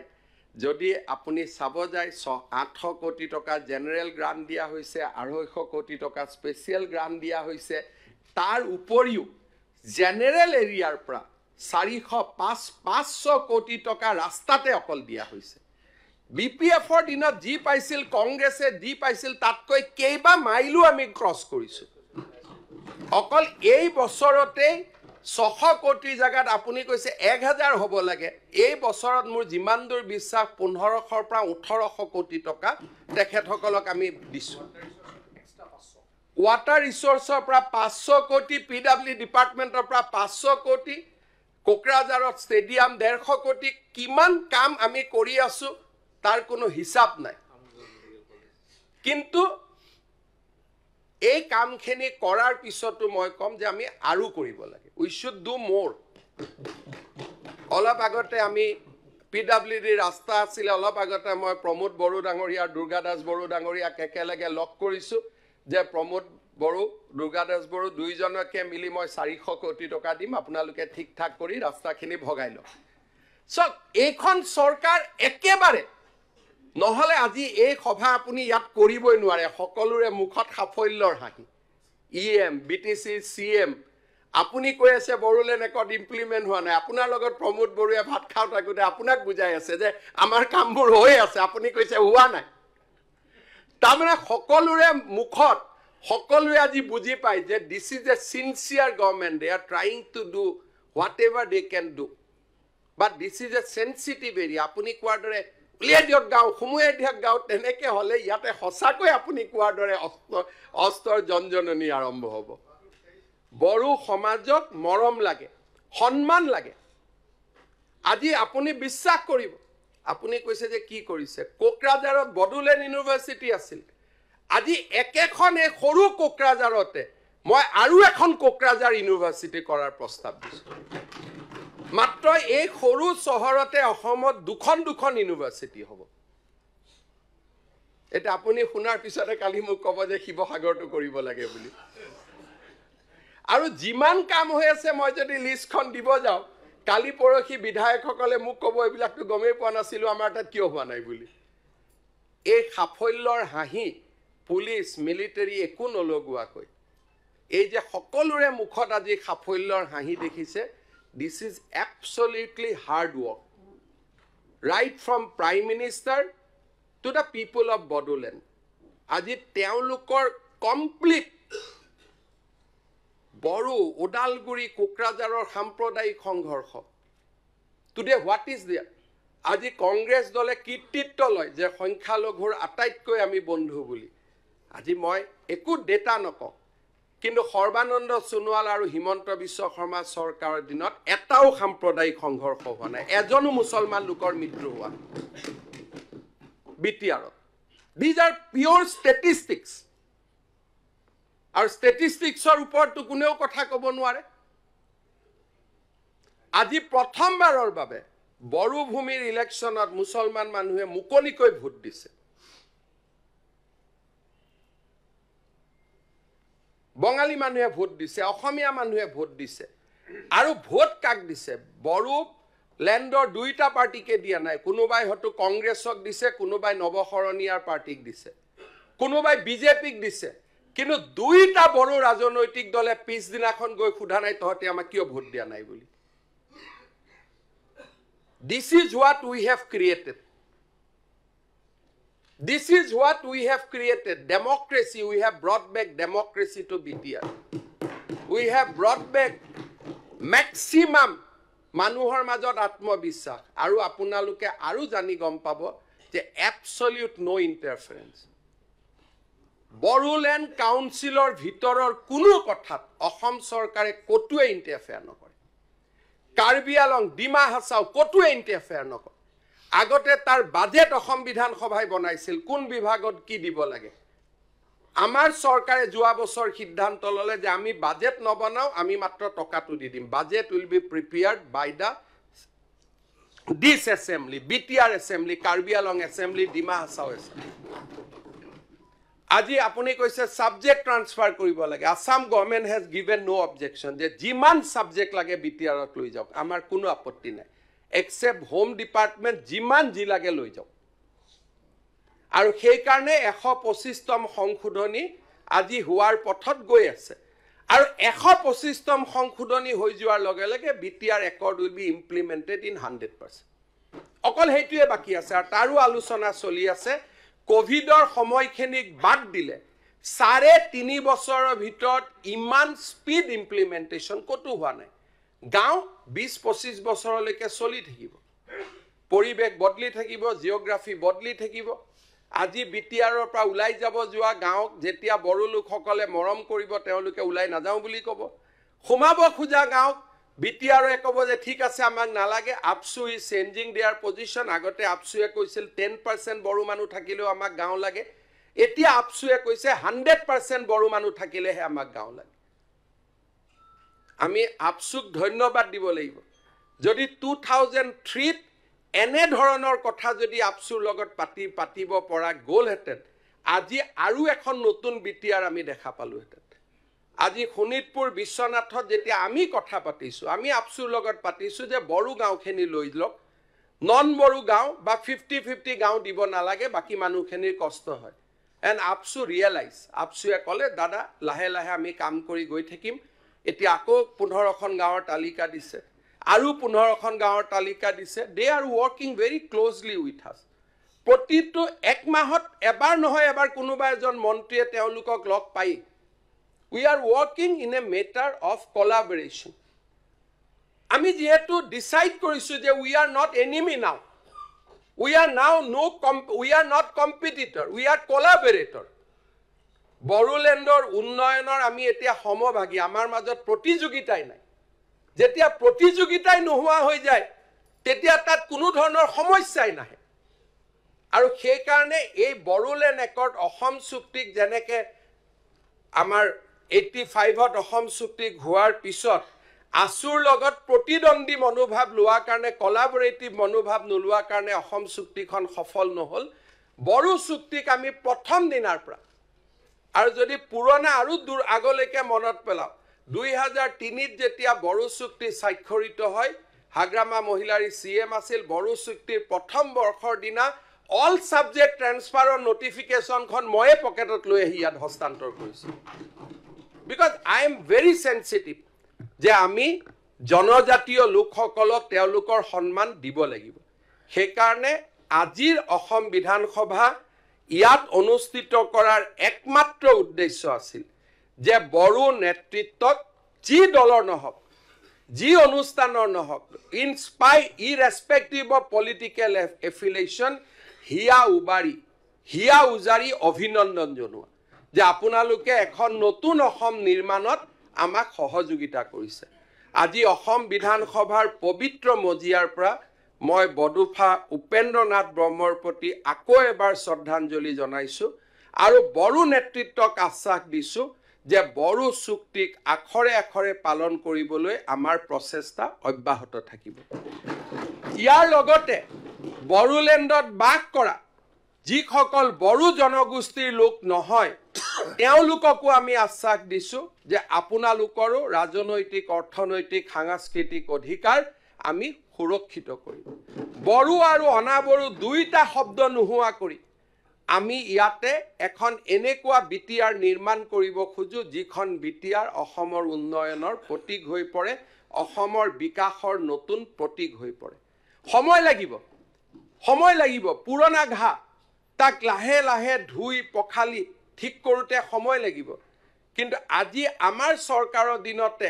যদি আপুনি চাব যায় 800 কোটি টকা জেনাৰেল গ্ৰান্ট দিয়া হৈছে 250 কোটি টকা স্পেশাল গ্ৰান্ট দিয়া হৈছে তাৰ উপৰিও জেনাৰেল এৰিয়াৰ পৰা 500 কোটি টকা ৰাস্তাতে অকল দিয়া হৈছে বিপিএফৰ দিনত যি পাইছিল কংগ্ৰেছে যি পাইছিল তাতকৈ কেইবা মাইলো আমি ক্ৰছ কৰিছো অকল এই বছৰতে 600 কোটি জাগাত আপুনি কৈছে 1000 হ'ব লাগে এই বছৰত মোৰ যিমান দূৰ বিশ্বাস 1500 পৰা 1800 কোটি টকা তেখেতসকলক আমি দিছো Water resource পৰা 500 কোটি পিডব্লিউ ডিপাৰ্টমেন্টৰ পৰা 500 কোটি কোকৰাঝাৰত ষ্টেডিয়াম 150 কোটি কিমান কাম আমি কৰি আছো তাৰ কোনো হিসাব নাই কিন্তু এই কামখিনি কৰাৰ পিছতো মই কম যে আমি আৰু কৰিব লাগে উই শুড ডু মোৰ অলপ আগতে আমি PWD ৰাস্তা আছিল অলপ আগতে মই প্ৰমোদ বড়ো ডাঙৰীয়া দুৰ্গাদাস বড়ো ডাঙৰীয়াক একেলগে লগ কৰিছোঁ যে প্ৰমোদ বড়ো দুৰ্গাদাস বড়ো দুইজনকে মিলি মই 400 কোটি টকা দিম আপোনালোকে ঠিক ঠাক কৰি ৰাস্তাখিনি ভগাই লওক সব এইখন চৰকাৰ একেবাৰে নহলে আজি এই সভা আপুনি ইয়াত কৰিবই নোৱাৰে সকলোৰে মুখত সাফল্যৰ হাঁহি EM BTC CM আপুনি কৈ আছে বড়োলেণ্ড একত ইমপ্লিমেণ্ট হোৱা নাই আপোনাৰ লগত প্ৰমোদ বড়োৱে ভাত খাওঁ থাকোঁতে আপোনাক বুজাই আছে যে আমাৰ কামবোৰ হৈ আছে আপুনি কৈছে হোৱা নাই তাৰমানে সকলোৰে মুখত সকলোৱে আজি বুজি পায় যে this is a sincere government they are trying to do whatever they can do but this is a sensitive area আপুনি কোৱাৰ দৰে উলিয়াই দিয়ক গাঁও সোমোৱাই দিয়ক গাঁও তেনেকৈ হ'লে ইয়াতে সঁচাকৈ আপুনি কোৱাৰ দৰে অস্ত্ৰৰ জনজননী আৰম্ভ হ'ব বড়ো সমাজক মৰম লাগে সন্মান লাগে আজি আপুনি বিশ্বাস কৰিব আপুনি কৈছে যে কি কৰিছে কোকৰাঝাৰত বড়োলেণ্ড ইউনিভাৰ্চিটি আছিল আজি একেখন এই সৰু কোকৰাঝাৰতে মই আৰু এখন কোকৰাঝাৰ ইউনিভাৰ্চিটি কৰাৰ প্ৰস্তাৱ দিছোঁ মাত্ৰ এই সৰু চহৰতে অসমত দুখন ইউনিভাৰ্চিটি হ'ব এটা আপুনি শুনাৰ পিছতে কালি মোক ক'ব যে শিৱসাগৰটো কৰিব লাগে বুলি আৰু যিমান কাম হৈ আছে মই যদি লিষ্টখন দিব যাওঁ কালি পৰহি বিধায়কসকলে মোক ক'ব এইবিলাকতো গমেই পোৱা নাছিলোঁ আমাৰ তাত কিয় হোৱা নাই বুলি এই সাফল্যৰ হাঁহি পুলিচ মিলিটাৰী একো নলগোৱাকৈ এই যে সকলোৰে মুখত আজি সাফল্যৰ হাঁহি দেখিছে this is absolutely hard work right from Prime Minister to the people of Bodoland আজি তেওঁলোকৰ কমপ্লিট বড়ো ওদালগুৰি কোকৰাঝাৰৰ সাম্প্ৰদায়িক সংঘৰ্ষ টুডে হোৱাট ইজ দেয়াৰ আজি কংগ্ৰেছ দলে কৃতিত্ব লয় যে সংখ্যালঘুৰ আটাইতকৈ আমি বন্ধু বুলি আজি মই একো ডেটা নকওঁ কিন্তু সৰ্বানন্দ সোণোৱাল আৰু হিমন্ত বিশ্ব শৰ্মা চৰকাৰৰ দিনত এটাও সাম্প্ৰদায়িক সংঘৰ্ষ হোৱা নাই এজনো মুছলমান লোকৰ মৃত্যু হোৱা বিটিআৰত these are pure statistics আৰু ষ্টেটিষ্টিক্সৰ ওপৰতো কোনেও কথা ক'ব নোৱাৰে আজি প্ৰথমবাৰৰ বাবে বড়ো ভূমিৰ ইলেকশ্যনত মুছলমান মানুহে মুকলিকৈ ভোট দিছে বঙালী মানুহে ভোট দিছে অসমীয়া মানুহে ভোট দিছে আৰু ভোট কাক দিছে বড়ো লেণ্ডৰ দুইটা পাৰ্টিকে দিয়া নাই কোনোবাই হয়তো কংগ্ৰেছক দিছে কোনোবাই নৱশৰণীয়াৰ পাৰ্টিক দিছে কোনোবাই বিজেপিক দিছে কিন্তু দুইটা বড়ো ৰাজনৈতিক দলে পিছদিনাখন গৈ সোধা নাই তহঁতে আমাক কিয় ভোট দিয়া নাই বুলি This is what we have created. This is what we have created. Democracy, we have brought back democracy to BTR. We have brought back maximum মানুহৰ মাজত আত্মবিশ্বাস আৰু আপোনালোকে আৰু জানি গম পাব যে absolute no interference. বড়োলেণ্ড কাউন্সিলৰ ভিতৰৰ কোনো কথাত অসম চৰকাৰে কতোৱে ইণ্টাৰফেয়াৰ নকৰে কাৰ্বি আলং ডিমা হাছাও কতোৱে ইণ্টাৰফেয়াৰ নকৰে আগতে তাৰ বাজেট অসম বিধানসভাই বনাইছিল কোন বিভাগত কি দিব লাগে আমাৰ চৰকাৰে যোৱা বছৰ সিদ্ধান্ত ললে যে আমি বাজেট নবনাও আমি মাত্ৰ টকাটো দি দিম budget will be prepared by the this assembly BTR assembly Karbi আলং এছেম্বলি ডিমা হাছাও এছেম্বলি আজি আপুনি কৈছে সাবজেক্ট ট্ৰান্সফাৰ কৰিব লাগে Assam government has given no objection যে যিমান সাবজেক্ট লাগে বিটিআৰত লৈ যাওক আমাৰ কোনো আপত্তি নাই এক্সেপ্ট হোম ডিপাৰ্টমেণ্ট যিমান যি লাগে লৈ যাওক আৰু সেই কাৰণে 125তম সংশোধনী আজি হোৱাৰ পথত গৈ আছে আৰু 125তম সংশোধনী হৈ যোৱাৰ লগে লগে BTR accord will be implemented in 100% অকল হেতুৱে বাকি আছে আৰু তাৰো আলোচনা চলি আছে কোভিডৰ সময়খিনিক বাদ দিলে 3.5 বছৰৰ ভিতৰত ইমান স্পীড ইমপ্লিমেন্টেশন কতো হোৱা নাই গাঁও 20-25 বছৰলৈকে চলি থাকিব পৰিবেশ বদলি থাকিব জিওগ্ৰাফি বদলি থাকিব আজি বিটিআৰৰ পৰা উলাই যাব যোৱা গাঁওক যেতিয়া বড়ো লোকসকলে মৰম কৰিব তেওঁলোকে উলাই নাযাও বুলি ক'ব সোমাব খোজা গাঁওক বিটিআৰে ক'ব যে ঠিক আছে আমাক নালাগে আপসু ইজ চেঞ্জিং দেয়াৰ পজিশন আগতে আপসুয়ে কৈছিল 10% বড়ো মানুহ থাকিলেও আমাক গাঁও লাগে এতিয়া আপচুৱে কৈছে 100% বড়ো মানুহ থাকিলেহে আমাক গাঁও লাগে আমি আপচুক ধন্যবাদ দিব লাগিব যদি 2003 এনে ধৰণৰ কথা যদি আপচুৰ লগত পাতিব পৰা গ'লহেঁতেন আজি আৰু এখন নতুন বিটিআৰ আমি দেখা পালোহেঁতেন আজি শোণিতপুৰ বিশ্বনাথত যেতিয়া আমি কথা পাতিছোঁ আমি আপচুৰ লগত পাতিছোঁ যে বড়ো গাঁওখিনি লৈ লওক নন বড়ো গাঁও বা 50-50 গাঁও দিব নালাগে বাকী মানুহখিনিৰ কষ্ট হয় এণ্ড আপচু ৰিয়েলাইজ আপচুৱে ক'লে দাদা লাহে লাহে আমি কাম কৰি গৈ থাকিম এতিয়া আকৌ 15খন গাঁৱৰ তালিকা দিছে আৰু 15খন গাঁৱৰ তালিকা দিছে দে R working very closely with আছ প্ৰতিটো এক মাহত এবাৰ নহয় এবাৰ কোনোবা এজন মন্ত্ৰীয়ে তেওঁলোকক লগ পাই we are working in a matter of collaboration আমি যেহেতু ডিসাইড কৰিছো যে we are not enemy now we are not competitor we are collaborator বড়োলেণ্ডৰ উন্নয়নৰ আমি এতিয়া সমভাগী আমাৰ মাজত প্ৰতিযোগিতাই নাই যেতিয়া প্ৰতিযোগিতাই নোহোৱা হৈ যায় তেতিয়া তাত কোনো ধৰণৰ সমস্যাই নাহে আৰু সেই কাৰণে এই বড়োলেণ্ড একৰ্ড অসম চুক্তিক যেনেকে আমাৰ 85ত অসম চুক্তি হোৱাৰ পিছত আসুৰ লগত প্ৰতিদ্বন্দ্বী মনোভাৱ লোৱাৰ কাৰণে কোলাবৰেটিভ মনোভাৱ নোলোৱাৰ কাৰণে অসম চুক্তিখন সফল নহল বড়ো চুক্তিক আমি প্ৰথম দিনাৰ পৰা আৰু যদি পুৰণা আৰু দূৰ আগলৈকে মনত পেলাও 2003ত যেতিয়া বড়ো চুক্তি স্বাক্ষৰিত হয় হাগ্ৰামা মহিলাৰী সিএম আছিল বড়ো চুক্তিৰ প্ৰথম বৰ্ষৰ দিনা অল সাবজেক্ট ট্ৰান্সফাৰৰ নোটিফিকেশনখন ময়ে পকেটত লৈ আহি ইয়াত হস্তান্তৰ কৰিছো because I am very sensitive যে আমি জনজাতীয় লোকসকলক তেওঁলোকৰ সন্মান দিব লাগিব সেই কাৰণে আজিৰ অসম বিধানসভা ইয়াত অনুষ্ঠিত কৰাৰ একমাত্ৰ উদ্দেশ্য আছিল যে বড়ো নেতৃত্বক যি দলৰ নহওক যি অনুষ্ঠানৰ নহওক ইৰেসপেক্টিভ অফ পলিটিক্যাল এফিলিয়েশন হিয়া উজাৰি অভিনন্দন জনোৱা যে আপোনালোকে এখন নতুন অসম নিৰ্মাণত আমাক সহযোগিতা কৰিছে আজি অসম বিধানসভাৰ পবিত্ৰ মজিয়াৰ পৰা মই বডুফা উপেন্দ্ৰনাথ ব্ৰহ্মৰ প্ৰতি আকৌ এবাৰ শ্ৰদ্ধাঞ্জলি জনাইছো আৰু বড়ো নেতৃত্বক আশ্বাস দিছো যে বড়ো চুক্তিক আখৰে আখৰে পালন কৰিবলৈ আমাৰ প্ৰচেষ্টা অব্যাহত থাকিব ইয়াৰ লগতে বড়োলেণ্ডত বাস কৰা যিসকল বড়ো জনগোষ্ঠীৰ লোক নহয় তেওঁলোককো আমি আশ্বাস দিছো যে আপোনালোকৰো ৰাজনৈতিক অৰ্থনৈতিক সাংস্কৃতিক অধিকাৰ আমি সুৰক্ষিত কৰিম বড়ো আৰু অনাবড়ো দুইটা শব্দ নোহোৱা কৰি আমি ইয়াতে এখন এনেকুৱা বিটিআৰ নিৰ্মাণ কৰিব খোজো যিখন বিটিআৰ অসমৰ উন্নয়নৰ প্ৰতীক হৈ পৰে অসমৰ বিকাশৰ নতুন প্ৰতীক হৈ পৰে সময় লাগিব পুৰণা ঘা তাক লাহে লাহে ধুই পখালি ঠিক কৰোতে সময় লাগিব কিন্তু আজি আমাৰ চৰকাৰৰ দিনতে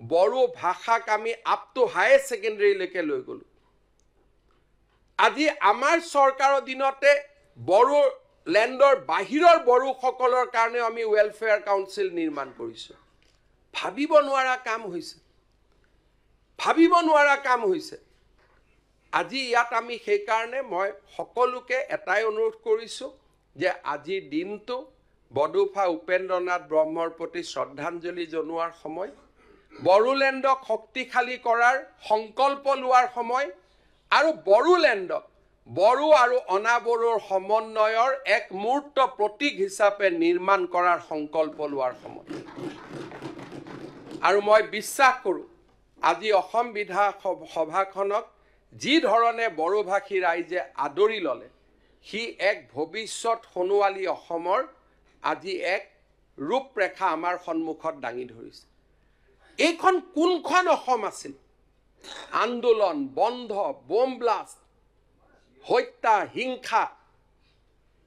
বড়ো ভাষাক আমি আপ টু হায়াৰ সেকেন্ডাৰীলৈকে লৈ গলো আজি আমাৰ চৰকাৰৰ দিনতে বড়ো লেণ্ডৰ বাহিৰৰ বড়োসকলৰ কাৰণে আমি ওয়েলফেয়াৰ কাউন্সিল নিৰ্মাণ কৰিছো ভাবিব নোৱাৰা কাম হৈছে আজি ইয়াত আমি সেই কাৰণে মই সকলোকে এটাই অনুৰোধ কৰিছো যে আজি দিনটো বডুফা উপেন্দ্ৰনাথ ব্ৰহ্মৰ প্ৰতি শ্ৰদ্ধাঞ্জলি জনোৱাৰ সময় বড়োলেণ্ডক শক্তিশালী কৰাৰ সংকল্প লোৱাৰ সময় আৰু বড়োলেণ্ডক বড়ো আৰু অনাবড়োৰ সমন্বয়ৰ এক মূৰ্ত প্ৰতীক হিচাপে নিৰ্মাণ কৰাৰ সংকল্প লোৱাৰ সময় আৰু মই বিশ্বাস কৰোঁ আজি অসম বিধানসভাখনক যি ধৰণে বড়োভাষী ৰাইজে আদৰি ল'লে সি এক ভৱিষ্যত সোণোৱালী অসমৰ আজি এক ৰূপৰেখা আমাৰ সন্মুখত দাঙি ধৰিছে এইখন কোনখন অসম আছিল আন্দোলন বন্ধ বোম ব্লাষ্ট হত্যা হিংসা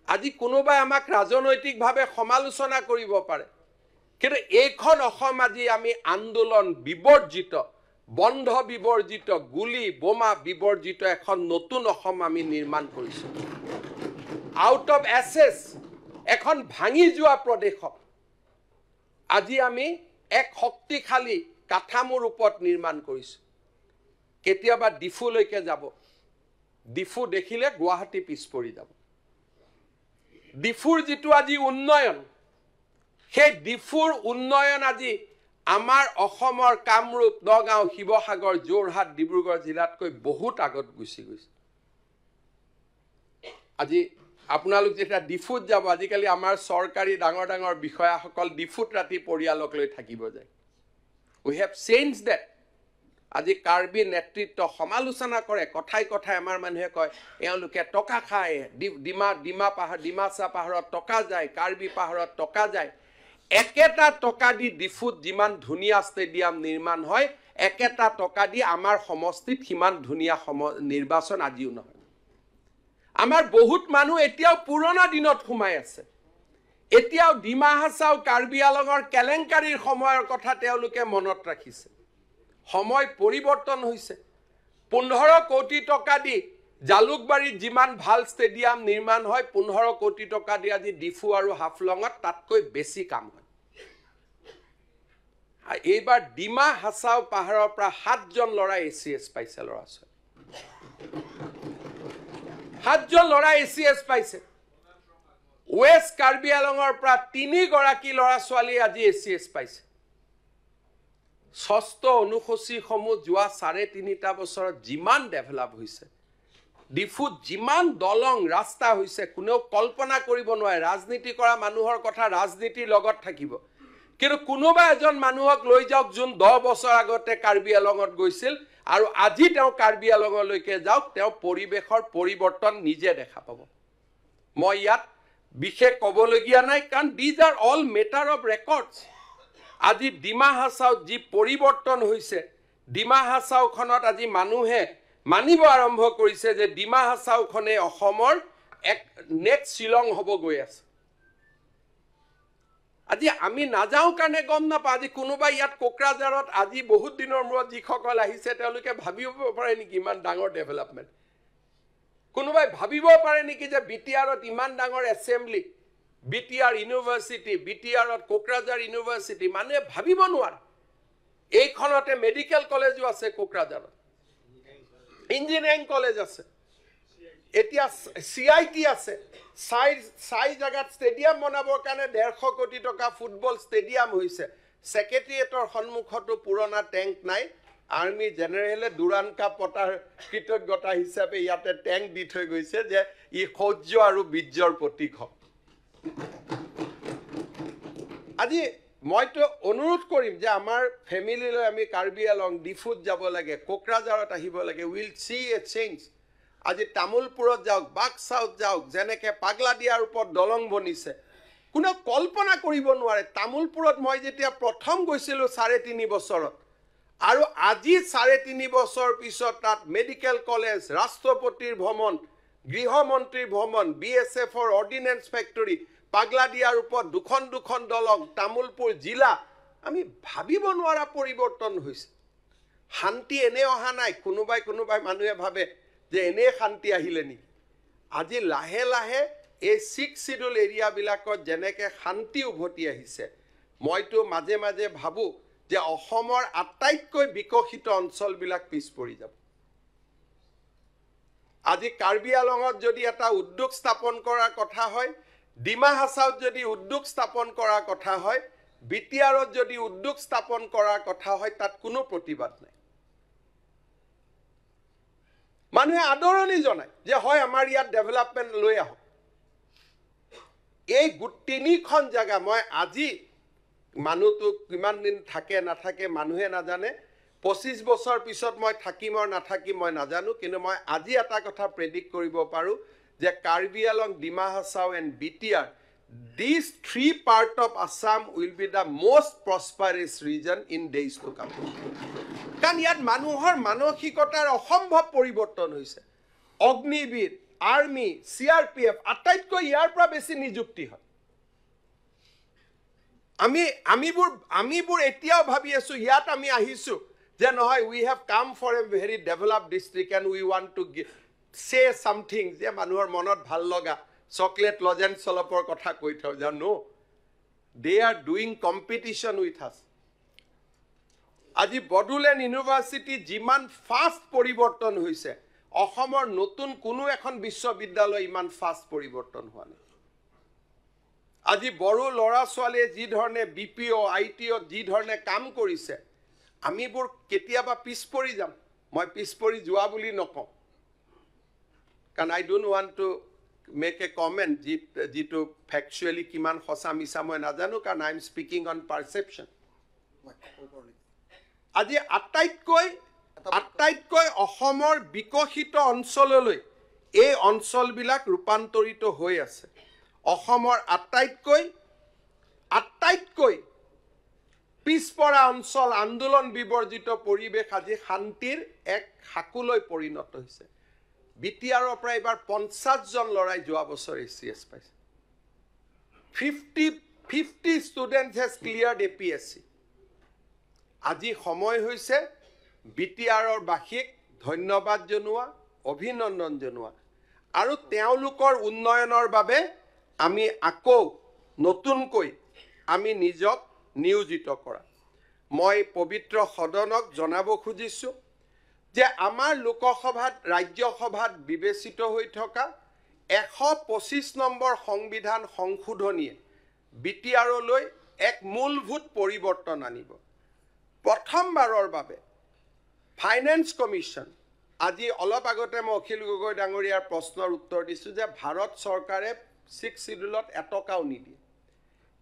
আজি কোনোবাই আমাক ৰাজনৈতিকভাৱে সমালোচনা কৰিব পাৰে কিন্তু এইখন অসম আজি আমি আন্দোলন বিবৰ্জিত বন্ধ বিবৰ্জিত গুলি বোমা বিবৰ্জিত এখন নতুন অসম আমি নিৰ্মাণ কৰিছো আউট অফ এছেছ এখন ভাঙি যোৱা প্ৰদেশক আজি আমি এক শক্তিশালী কাঠামোৰ ওপৰত নিৰ্মাণ কৰিছো কেতিয়াবা ডিফুলৈকে যাব ডিফু দেখিলে গুৱাহাটী পিছ পৰি যাব ডিফুৰ যিটো আজি উন্নয়ন সেই ডিফুৰ উন্নয়ন আজি আমাৰ অসমৰ কামৰূপ নগাঁও শিৱসাগৰ যোৰহাট ডিব্ৰুগড় জিলাতকৈ বহুত আগত গুচি গৈছে আজি আপোনালোক যেতিয়া ডিফুত যাব আজিকালি আমাৰ চৰকাৰী ডাঙৰ ডাঙৰ বিষয়াসকল ডিফুত ৰাতি পৰিয়ালক লৈ থাকিব যায় we have changed that আজি কাৰ্বি নেতৃত্ব সমালোচনা কৰে কথাই কথাই আমাৰ মানুহে কয় এওঁলোকে টকা খায় ডিমাচা পাহাৰত টকা যায় কাৰ্বি পাহাৰত টকা যায় একেটা টকা দি ডিফুত যিমান ধুনীয়া ষ্টেডিয়াম নিৰ্মাণ হয় একেটা টকা দি আমাৰ সমষ্টিত সিমান ধুনীয়া নিৰ্বাচন আজিও নহয় আমাৰ বহুত মানুহ এতিয়াও পুৰণা দিনত সোমাই আছে এতিয়াও ডিমা হাছাও কাৰ্বি আলঙৰ কেলেংকাৰীৰ সময়ৰ কথা তেওঁলোকে মনত ৰাখিছে সময় পৰিৱৰ্তন হৈছে 15 কোটি টকা দি জালুকবাৰীত যিমান ভাল ষ্টেডিয়াম নিৰ্মাণ হয় 15 কোটি টকা দি আজি ডিফু আৰু হাফলঙত তাতকৈ বেছি কাম হয় এইবাৰ ডিমা হাছাও পাহাৰৰ পৰা 7 জন ল'ৰা এচিএছ পাইছে ল'ৰা ছোৱালী 7 জন ল'ৰা এচিএছ পাইছে ওয়েষ্ট কাৰ্বি আলঙৰ পৰা 3 গৰাকী ল'ৰা ছোৱালী আজি এচিএছ পাইছে ষষ্ঠ অনুসূচীসমূহ যোৱা 3.5 বছৰত যিমান ডেভেলপ হৈছে ডিফুত যিমান দলং ৰাস্তা হৈছে কোনেও কল্পনা কৰিব নোৱাৰে ৰাজনীতি কৰা মানুহৰ কথা ৰাজনীতিৰ লগত থাকিব কিন্তু কোনোবা এজন মানুহক লৈ যাওক যোন 10 বছৰ আগতে কাৰ্বি আলঙত গৈছিল আৰু আজি তেওঁ কাৰ্বি আলঙলৈকে যাওক তেওঁ পৰিবেশৰ পৰিৱৰ্তন নিজে দেখা পাব মই ইয়াত বিশেষ ক'বলগীয়া নাই কাৰণ these are all matter of records আজি ডিমা হাছাও যি পৰিৱৰ্তন হৈছে ডিমা হাছাওখনত আজি মানুহে মানিব আৰম্ভ কৰিছে যে ডিমা হাছাওখনে অসমৰ এক নেক্সট শিলং হ'ব গৈ আছে আজি আমি নাযাওঁ কাৰণে গম নাপাওঁ আজি কোনোবা ইয়াত কোকৰাঝাৰত আজি বহুত দিনৰ মূৰত যিসকল আহিছে তেওঁলোকে ভাবিব পাৰে নেকি ইমান ডাঙৰ ডেভেলপমেণ্ট কোনোবাই ভাবিব পাৰে নেকি যে বিটিআৰত ইমান ডাঙৰ এছেম্বলি বিটিআৰ ইউনিভাৰ্চিটি বিটিআৰত কোকৰাঝাৰ ইউনিভাৰ্চিটি মানুহে ভাবিব নোৱাৰে এইখনতে মেডিকেল কলেজো আছে কোকৰাঝাৰত ইঞ্জিনিয়াৰিং কলেজ আছে এতিয়া সিআইটি আছে সাই জায়গাত ষ্টেডিয়াম বনাবৰ কাৰণে 150 কোটি টকা ফুটবল ষ্টেডিয়াম হৈছে সেক্ৰেটাৰিয়েটৰ সন্মুখতো পুৰণা টেংক নাই আৰ্মি জেনেৰেলে দুৰান কাপ পতাৰ কৃতজ্ঞতা হিচাপে ইয়াতে টেংক দি থৈ গৈছে যে ই সৌৰ্য আৰু বীৰ্যৰ প্ৰতীক হয় আজি মইতো অনুৰোধ কৰিম যে আমাৰ ফেমিলিলৈ আমি কাৰ্বি আলং ডিফুত যাব লাগে কোকৰাঝাৰত আহিব লাগে উইল সি এ চেঞ্জ আজি তামুলপুৰত যাওক বাক্সাত যাওক যেনেকৈ পাগলাদিয়াৰ ওপৰত দলং বনিছে কোনো কল্পনা কৰিব নোৱাৰে তামুলপুৰত মই যেতিয়া প্ৰথম গৈছিলোঁ 3.5 বছৰত আৰু আজি 3.5 বছৰ পিছত তাত মেডিকেল কলেজ ৰাষ্ট্ৰপতিৰ ভ্ৰমণ গৃহমন্ত্ৰীৰ ভ্ৰমণ বিএছএফৰ অৰ্ডিনেন্স ফেক্টৰী পাগলাদিয়াৰ ওপৰত দুখন দলং তামুলপুৰ জিলা আমি ভাবিব নোৱাৰা পৰিৱৰ্তন হৈছে শান্তি এনে অহা নাই কোনোবাই মানুহে ভাবে যে এনে শান্তি আহিলে নেকি আজি লাহে লাহে এই 6 শিডিউল এৰিয়াবিলাকত যেনেকৈ শান্তি উভতি আহিছে মইতো মাজে মাজে ভাবো যে অসমৰ আটাইতকৈ বিকশিত অঞ্চলবিলাক পিছ পৰি যাব আজি কাৰ্বি আলঙত যদি এটা উদ্যোগ স্থাপন কৰাৰ কথা হয় ডিমা হাছাওত যদি উদ্যোগ স্থাপন কৰাৰ কথা হয় বিটিআৰত যদি উদ্যোগ স্থাপন কৰাৰ কথা হয় তাত কোনো প্ৰতিবাদ নাই মানুহে আদৰণি জনায় যে হয় আমাৰ ইয়াত ডেভেলপমেণ্ট লৈ আহক এই 3খন জায়গা মই আজি মানুহটো কিমান দিন থাকে নাথাকে মানুহে নাজানে 25 বছৰ পিছত মই থাকিম আৰু নাথাকিম মই নাজানো কিন্তু মই আজি এটা কথা প্ৰেডিক্ট কৰিব পাৰো যে Karbi Along Dima Hasao and BTR these 3 parts of Assam will be the most prosperous region in days to come কাৰণ ইয়াত মানুহৰ মানসিকতাৰ অসম্ভৱ পৰিৱৰ্তন হৈছে অগ্নিবীৰ আৰ্মি সিআৰপিএফ আটাইতকৈ ইয়াৰ পৰা বেছি নিযুক্তি হয় আমিবোৰ এতিয়াও ভাবি আছো ইয়াত আমি আহিছো যে নহয় we have come for a very developed district and we want to say something যে মানুহৰ মনত ভাল লগা চকলেট লজেন্স চলপৰ কথা কৈ থওঁ যে নো দে আৰ ডুইং কম্পিটিশ্যন উইথ আছ আজি বডোলেণ্ড ইউনিভাৰ্চিটি যিমান ফাষ্ট পৰিৱৰ্তন হৈছে অসমৰ নতুন কোনো এখন বিশ্ববিদ্যালয় ইমান ফাষ্ট পৰিৱৰ্তন হোৱা নাই আজি বড়ো ল'ৰা ছোৱালীয়ে যি ধৰণে BPO ITO যি ধৰণে কাম কৰিছে আমিবোৰ কেতিয়াবা পিছ পৰি যাম মই পিছ পৰি যোৱা বুলি নকওঁ কাৰণ I don't want to make a comment যিটো ফেকচুৱেলি কিমান সঁচা মিছা মই নাজানো কাৰণ I am speaking on perception আজি আটাইতকৈ অসমৰ বিকশিত অঞ্চললৈ এই অঞ্চলবিলাক ৰূপান্তৰিত হৈ আছে অসমৰ আটাইতকৈ পিছপৰা অঞ্চল আন্দোলন বিবৰ্জিত পৰিৱেশ আজি শান্তিৰ এক হাকুলৈ পৰিণত হৈছে বিটিআৰৰ পৰা এবাৰ 50 জন লৰাই যোৱা বছৰ ACS পাইছে 50 students has cleared APSC আজি সময় হৈছে বিটিআৰৰ বাসীক ধন্যবাদ জনোৱা অভিনন্দন জনোৱা আৰু তেওঁলোকৰ উন্নয়নৰ বাবে আমি আকৌ নতুনকৈ আমি নিজক নিয়োজিত কৰা মই পবিত্ৰ সদনক জনাব খুজিছো যে আমাৰ লোকসভাত ৰাজ্যসভাত বিবেচিত হৈ থকা 125 নম্বৰ সংবিধান সংশোধনীয়ে বিটিআৰলৈ এক মূলভূত পৰিৱৰ্তন আনিব প্ৰথমবাৰৰ বাবে ফাইনেন্স কমিশন আজি অলপ আগতে মই অখিল গগৈ ডাঙৰীয়াৰ প্ৰশ্নৰ উত্তৰ দিছো যে ভাৰত চৰকাৰে 6 শিডিউলত এটকাও নিদিয়ে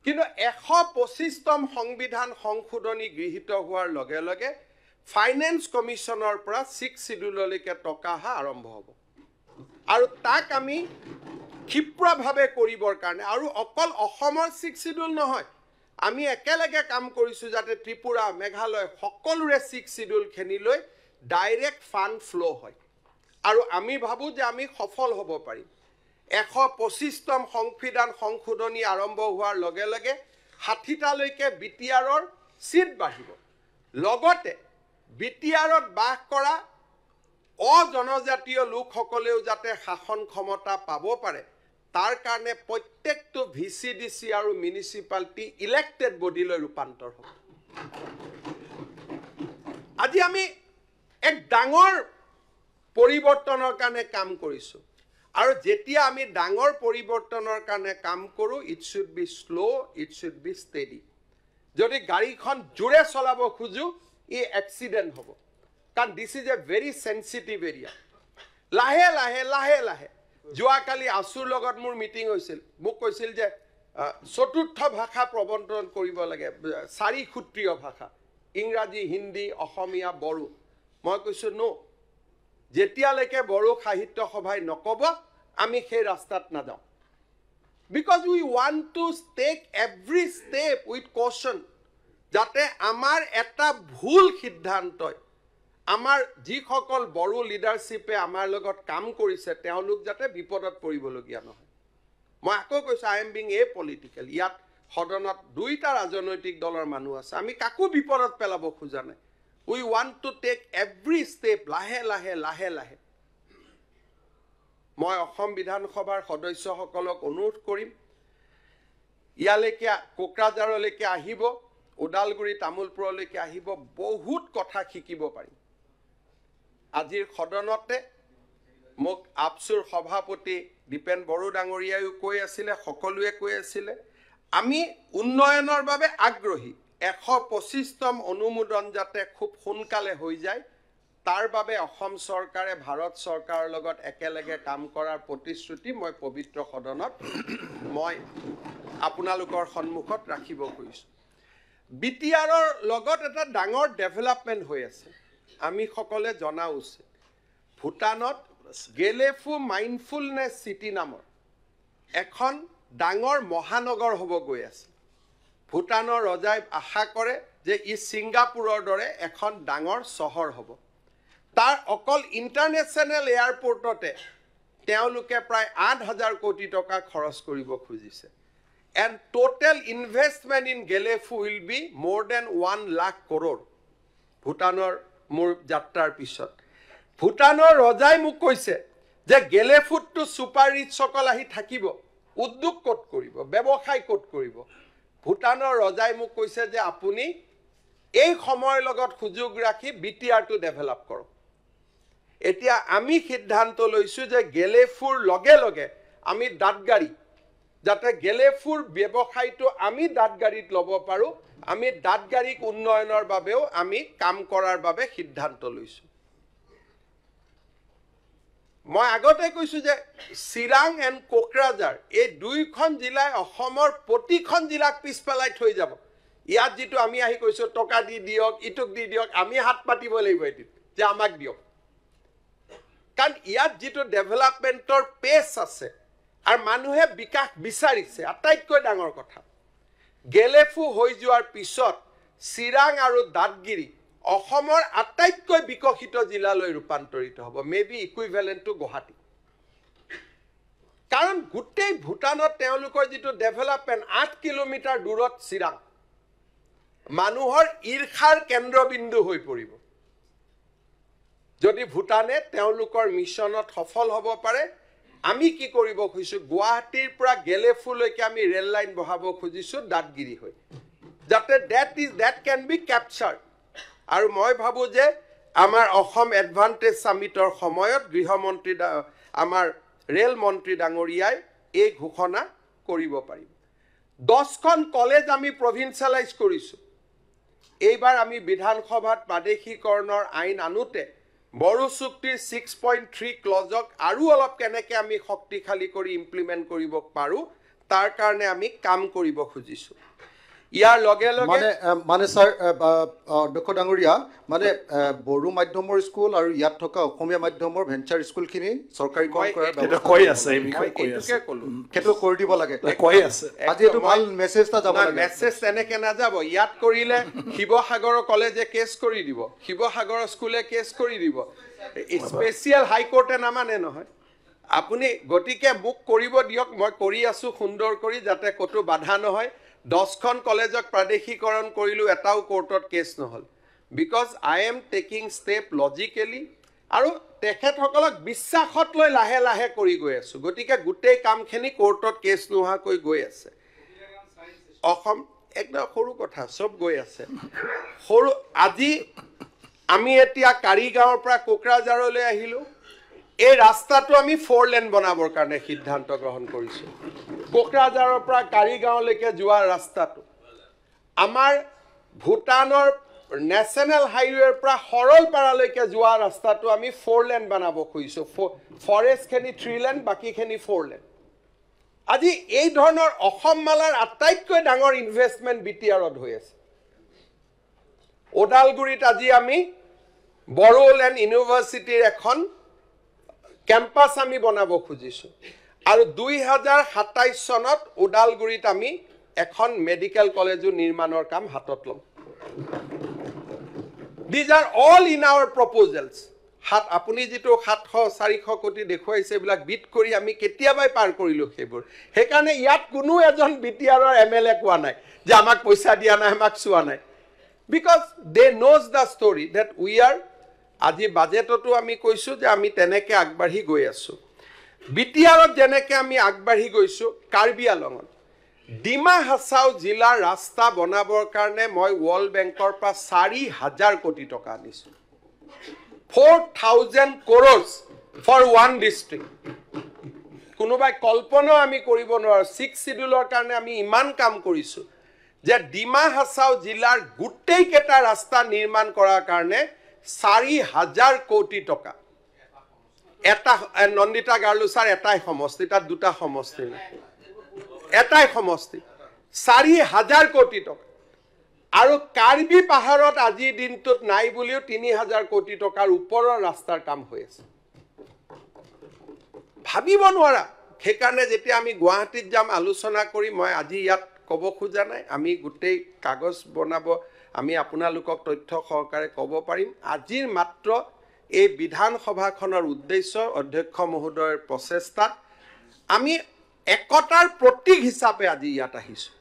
কিন্তু 125তম সংবিধান সংশোধনী গৃহীত হোৱাৰ লগে লগে ফাইনেন্স কমিশনৰ পৰা 6 শিডিউললৈকে টকা হা আৰম্ভ হ'ব আৰু তাক আমি ক্ষিপ্ৰভাৱে কৰিবৰ কাৰণে আৰু অকল অসমৰ 6 শিডিউল নহয় আমি একেলগে কাম কৰিছো যাতে ত্ৰিপুৰা মেঘালয় সকলোৰে 6 শিডিউল খেনিলৈ ডাইৰেক্ট ফান্ড ফ্লো হয় আৰু আমি ভাবো যে আমি সফল হ'ব পাৰিম 125তম সংবিধান সংশোধনী আৰম্ভ হোৱাৰ লগে লগে 60টালৈকে বিটিআৰৰ সিট বাঢ়িব লগতে বিটিআৰত বাস কৰা অজনজাতীয় লোকসকলেও যাতে শাসন ক্ষমতা পাব পাৰে তাৰ কাৰণে প্ৰত্যেকটো VCDC আৰু মিউনিসিপালিটি ইলেক্টেড বডিলৈ ৰূপান্তৰ হ'ব আজি আমি এক ডাঙৰ পৰিৱৰ্তনৰ কাৰণে কাম কৰিছো আৰু যেতিয়া আমি ডাঙৰ পৰিৱৰ্তনৰ কাৰণে কাম কৰো it should be slow it should be steady যদি গাড়ীখন জোৰে চলাব খুজু ই এক্সিডেন্ট হ'ব কাৰণ this is a very sensitive area লাহে লাহে লাহে লাহে যোৱাকালি আসুৰ লগত মোৰ মিটিং হৈছিল মোক কৈছিল যে চতুৰ্থ ভাষা প্ৰৱৰ্তন কৰিব লাগে 4 সূত্ৰীয় ভাষা ইংৰাজী হিন্দী অসমীয়া বড়ো মই কৈছো নো যেতিয়ালৈকে বড়ো সাহিত্য সভাই নকব আমি সেই ৰাস্তাত নাযাওঁ because we want to take every step with caution যাতে আমাৰ এটা ভুল সিদ্ধান্তই আমাৰ যিসকল বড়ো লিডাৰশিপে আমাৰ লগত কাম কৰিছে তেওঁলোক যাতে বিপদত পৰিবলগীয়া নহয় মই আকৌ কৈছো I am being a political ইয়াত সদনত দুইটা ৰাজনৈতিক দলৰ মানুহ আছে আমি কাকো বিপদত পেলাব খোজা নাই we want to take every step লাহে লাহে লাহে লাহে মই অসম বিধানসভাৰ সদস্যসকলক অনুৰোধ কৰিম ইয়ালৈকে কোকৰাঝাৰলৈকে আহিব ওদালগুৰি তামুলপুৰলৈকে আহিব বহুত কথা শিকিব পাৰিম আজিৰ সদনতে মোক আপসুৰ সভাপতি দীপেন বড়ো ডাঙৰীয়াও কৈ আছিল সকলোৱে কৈ আছিল আমি উন্নয়নৰ বাবে আগ্ৰহী 125তম অনুমোদন যাতে খুব সোনকালে হৈ যায় তাৰ বাবে অসম চৰকাৰে ভাৰত চৰকাৰৰ লগত একেলগে কাম কৰাৰ প্ৰতিশ্ৰুতি মই পবিত্ৰ সদনত মই আপোনালোকৰ সন্মুখত ৰাখিব খুজিছো বিটিআৰৰ লগত এটা ডাঙৰ ডেভেলপমেন্ট হৈ আছে আমি সকলে জনা উচিত ভুটানত গেলেফু মাইন্ডফুলনেছ সিটি নামৰ এখন ডাঙৰ মহানগৰ হ'ব গৈ আছে ভুটানৰ ৰজাই আশা কৰে যে ই সিংগাপুৰৰ দৰে এখন ডাঙৰ চহৰ হ'ব তাৰ অকল ইন্টাৰনেশ্যনেল এয়াৰপোৰ্টতে তেওঁলোকে প্ৰায় 8,000 কোটি টকা খৰচ কৰিব খুজিছে and total investment in Gelefu will be more than 1 lakh crore ভুটানৰ মোৰ যাত্ৰাৰ পিছত ভুটানৰ ৰজাই মোক কৈছে যে গেলেফুতটো সুপাৰ ৰিচ সকল আহি থাকিব উদ্যোগ কত কৰিব ব্যৱসায় কত কৰিব ভুটানৰ ৰজাই মোক কৈছে যে আপুনি এই সময়ৰ লগত সুযোগ ৰাখি বিটিআৰটো ডেভেলপ কৰক এতিয়া আমি সিদ্ধান্ত লৈছো যে গেলেফুৰ লগে লগে আমি দাঁতগাড়ী যাতে গেলেফুৰ ব্যৱসায়টো আমি দাঁতগাড়ীত ল'ব পাৰোঁ আমি দাঁতগাড়ীক উন্নয়নৰ বাবেও আমি কাম কৰাৰ বাবে সিদ্ধান্ত লৈছোঁ মই আগতে কৈছোঁ যে চিৰাং এণ্ড কোকৰাঝাৰ এই দুইখন জিলাই অসমৰ প্ৰতিখন জিলাক পিছ পেলাই থৈ যাব ইয়াত যিটো আমি আহি কৈছোঁ টকা দি দিয়ক ইটোক দি দিয়ক আমি হাত পাতিব লাগিব এদিন যে আমাক দিয়ক কাৰণ ইয়াত যিটো ডেভেলপমেণ্টৰ পেচ আছে আৰু মানুহে বিকাশ বিচাৰিছে আটাইতকৈ ডাঙৰ কথা গেলেফু হৈ যোৱাৰ পিছত চিৰাং আৰু দাঁতগিৰি অসমৰ আটাইতকৈ বিকশিত জিলালৈ ৰূপান্তৰিত হ'ব মেবি ইকুইভেলেণ্ট টু গুৱাহাটী কাৰণ গোটেই ভূটানত তেওঁলোকৰ যিটো ডেভেলপমেণ্ট 8 কিলোমিটাৰ দূৰত চিৰাং মানুহৰ ঈৰ্ষাৰ কেন্দ্ৰবিন্দু হৈ পৰিব যদি ভূটানে তেওঁলোকৰ মিছনত সফল হ'ব পাৰে আমি কি কৰিব খুজিছোঁ গুৱাহাটীৰ পৰা গেলেফুলৈকে আমি ৰেল লাইন বহাব খুজিছোঁ দাঁতগিৰি হৈ যাতে that can be captured আৰু মই ভাবোঁ যে আমাৰ অসম এডভান্টেজ সামিটৰ সময়ত গৃহমন্ত্ৰী আমাৰ ৰেল মন্ত্ৰী ডাঙৰীয়াই এই ঘোষণা কৰিব পাৰিব 10খন কলেজ আমি প্ৰভিন্সিয়েলাইজ কৰিছোঁ এইবাৰ আমি বিধানসভাত প্ৰাদেশিকৰণৰ আইন আনোতে বড়ো চুক্তিৰ 6.3 ক্লজক আৰু অলপ কেনেকৈ আমি শক্তিশালী কৰি ইমপ্লিমেণ্ট কৰিব পাৰোঁ তাৰ কাৰণে আমি কাম কৰিব খুজিছোঁ ইয়াৰ লগে লগে মানে স্যাৰ অধ্যক্ষ ডাঙৰীয়া মানে বড়ো মাধ্যমৰ স্কুল আৰু ইয়াত থকা অসমীয়া মাধ্যমৰ ভেঞ্চাৰ স্কুলখিনি চৰকাৰীকৰণ কৰাৰ এটা কৈ আছে এই বিষয়ে কৈ আছে এইটোকে ক'লো সেইটো কৰি দিব লাগে কৈ আছে আজি এইটো ভাল মেছেজ এটা যাব লাগে মেছেজ তেনেকৈ নাযাব ইয়াত কৰিলে শিৱসাগৰৰ কলেজে কেছ কৰি দিব শিৱসাগৰৰ স্কুলে কেছ কৰি দিব স্পেচিয়েল হাইকোৰ্টে নামানে নহয় আপুনি গতিকে মোক কৰিব দিয়ক মই কৰি আছোঁ সুন্দৰ কৰি যাতে ক'তো বাধা নহয় 10খন কলেজক প্ৰাদেশিকৰণ কৰিলোঁ এটাও কোৰ্টত কেছ নহ'ল because I am taking step logically আৰু তেখেতসকলক বিশ্বাসত লৈ লাহে লাহে কৰি গৈ আছোঁ গতিকে গোটেই কামখিনি কোৰ্টত কেছ নোহোৱাকৈ গৈ আছে অসম একদম সৰু কথা চব গৈ আছে সৰু আজি আমি এতিয়া কাৰিগাঁৱৰ পৰা কোকৰাঝাৰলৈ আহিলোঁ এই ৰাস্তাটো আমি 4 লেন বনাবৰ কাৰণে সিদ্ধান্ত গ্ৰহণ কৰিছোঁ কোকৰাঝাৰৰ পৰা কাৰিগাঁৱলৈকে যোৱা ৰাস্তাটো আমাৰ ভূটানৰ নেশ্যনেল হাইৱেৰ পৰা সৰলপাৰালৈকে যোৱা ৰাস্তাটো আমি 4 লেন বনাব খুজিছোঁ ফৰেষ্টখিনি 3 লেন বাকীখিনি 4 লেন আজি এই ধৰণৰ অসম মালাৰ আটাইতকৈ ডাঙৰ ইনভেষ্টমেণ্ট বিটিআৰত হৈ আছে ওদালগুৰিত আজি আমি বড়োলেণ্ড ইউনিভাৰ্চিটিৰ এখন কেম্পাছ আমি বনাব খুজিছোঁ আৰু 2027 চনত ওদালগুৰিত আমি এখন মেডিকেল কলেজো নিৰ্মাণৰ কাম হাতত ল'ম These are all in our proposals আপুনি যিটো 700-400 কোটি দেখুৱাইছে এইবিলাক বিট কৰি আমি কেতিয়াবাই পাৰ কৰিলোঁ সেইবোৰ সেইকাৰণে ইয়াত কোনো এজন বিটিআৰৰ MLA কোৱা নাই যে আমাক পইচা দিয়া নাই আমাক চোৱা নাই because they knows the story that we are আজি বাজেটতো আমি কৈছোঁ যে আমি তেনেকৈ আগবাঢ়ি গৈ আছোঁ বিটিআৰত যেনেকৈ আমি আগবাঢ়ি গৈছোঁ কাৰ্বি আংলঙত ডিমা হাছাও জিলাৰ ৰাস্তা বনাবৰ কাৰণে মই ৱৰ্ল্ড বেংকৰ পৰা 4,000 কোটি টকা আনিছোঁ 4,000 crores for one district কোনোবাই কল্পনাও আমি কৰিব নোৱাৰোঁ 6 শিডিউলৰ কাৰণে আমি ইমান কাম কৰিছোঁ যে ডিমা হাছাও জিলাৰ গোটেইকেইটা ৰাস্তা নিৰ্মাণ কৰাৰ কাৰণে 4,000 কোটি টকা এটা নন্দিতা গাৰ্লুচাৰ এটাই সমষ্টি তাত দুটা সমষ্টি এটাই সমষ্টি 4,000 কোটি টকা আৰু কাৰ্বি পাহাৰত আজি দিনটোত নাই বুলিও 3,000 কোটি টকাৰ ওপৰৰ ৰাস্তাৰ কাম হৈ আছে ভাবিব নোৱাৰা সেইকাৰণে যেতিয়া আমি গুৱাহাটীত যাম আলোচনা কৰি মই আজি ইয়াত ক'ব খোজা নাই আমি গোটেই কাগজ বনাব আমি আপোনালোকক তথ্য সহকাৰে ক'ব পাৰিম আজিৰ মাত্ৰ এই বিধানসভাখনৰ উদ্দেশ্য অধ্যক্ষ মহোদয়ৰ প্ৰচেষ্টাত আমি একতাৰ প্ৰতীক হিচাপে আজি ইয়াত আহিছোঁ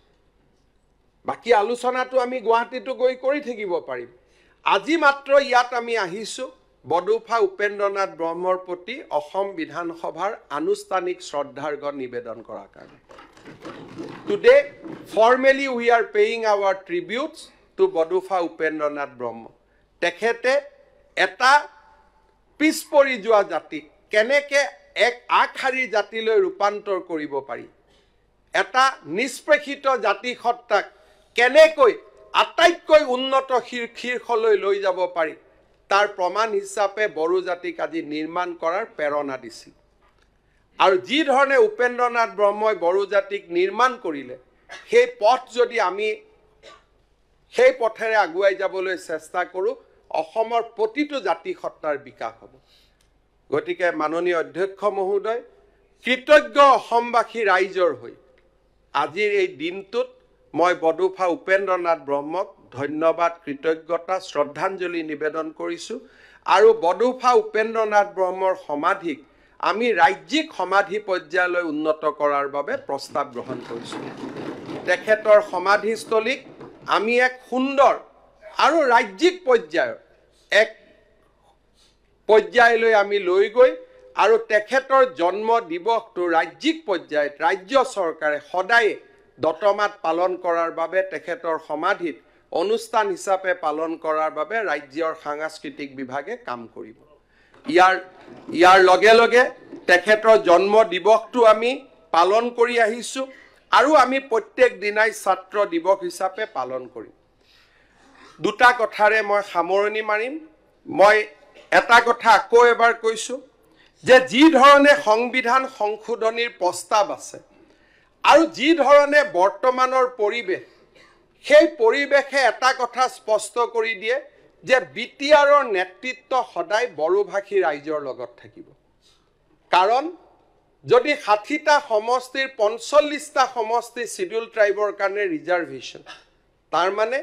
বাকি আলোচনাটো আমি গুৱাহাটীতো গৈ কৰি থাকিব পাৰিম আজি মাত্ৰ ইয়াত আমি আহিছোঁ বডোফা উপেন্দ্ৰনাথ ব্ৰহ্মৰ প্ৰতি অসম বিধানসভাৰ আনুষ্ঠানিক শ্ৰদ্ধাৰ্ঘ্য নিবেদন কৰাৰ কাৰণে Today formally we are paying our tributes to Bodofa Upendranath ব্ৰহ্ম তেখেতে এটা পিছপৰি যোৱা জাতি কেনেকৈ এক আগশাৰীৰ জাতিলৈ ৰূপান্তৰ কৰিব পাৰি এটা নিষ্পেষিত জাতিসত্তাক কেনেকৈ আটাইতকৈ উন্নত শীৰ্ষলৈ লৈ যাব পাৰি তাৰ প্ৰমাণ হিচাপে বড়ো জাতিক আজি নিৰ্মাণ কৰাৰ প্ৰেৰণা দিছিল আৰু যি ধৰণে উপেন্দ্ৰনাথ ব্ৰহ্মই বড়ো জাতিক নিৰ্মাণ কৰিলে সেই পথ যদি আমি সেই পথেৰে আগুৱাই যাবলৈ চেষ্টা কৰোঁ অসমৰ প্ৰতিটো জাতিসত্তাৰ বিকাশ হ'ব গতিকে মাননীয় অধ্যক্ষ মহোদয় কৃতজ্ঞ অসমবাসী ৰাইজৰ হৈ আজিৰ এই দিনটোত মই বডোফা উপেন্দ্ৰনাথ ব্ৰহ্মক ধন্যবাদ কৃতজ্ঞতা শ্ৰদ্ধাঞ্জলি নিবেদন কৰিছোঁ আৰু বডোফা উপেন্দ্ৰনাথ ব্ৰহ্মৰ সমাধিক আমি ৰাজ্যিক সমাধি পৰ্যায়লৈ উন্নত কৰাৰ বাবে প্ৰস্তাৱ গ্ৰহণ কৰিছোঁ তেখেতৰ সমাধিস্থলীক আমি এক সুন্দৰ আৰু ৰাজ্যিক পৰ্যায়ৰ এক পৰ্যায়লৈ আমি লৈ গৈ আৰু তেখেতৰ জন্ম দিৱসটো ৰাজ্যিক পৰ্যায়ত ৰাজ্য চৰকাৰে সদায় দতমাত পালন কৰাৰ বাবে তেখেতৰ সমাধিত অনুষ্ঠান হিচাপে পালন কৰাৰ বাবে ৰাজ্যৰ সাংস্কৃতিক বিভাগে কাম কৰিব ইয়াৰ লগে লগে তেখেতৰ জন্ম দিৱসটো আমি পালন কৰি আহিছোঁ আৰু আমি প্ৰত্যেক দিনাই ছাত্ৰ দিৱস হিচাপে পালন কৰিম দুটা কথাৰে মই সামৰণি মাৰিম মই এটা কথা আকৌ এবাৰ কৈছোঁ যে যি ধৰণে সংবিধান সংশোধনীৰ প্ৰস্তাৱ আছে আৰু যি ধৰণে বৰ্তমানৰ পৰিৱেশ সেই পৰিৱেশে এটা কথা স্পষ্ট কৰি দিয়ে যে বিটিআৰৰ নেতৃত্ব সদায় বড়োভাষী ৰাইজৰ লগত থাকিব কাৰণ যদি ৬০টা সমষ্টিৰ ৪৫টা সমষ্টি শিডিউল ট্ৰাইবৰ কাৰণে ৰিজাৰ্ভেশ্যন তাৰ মানে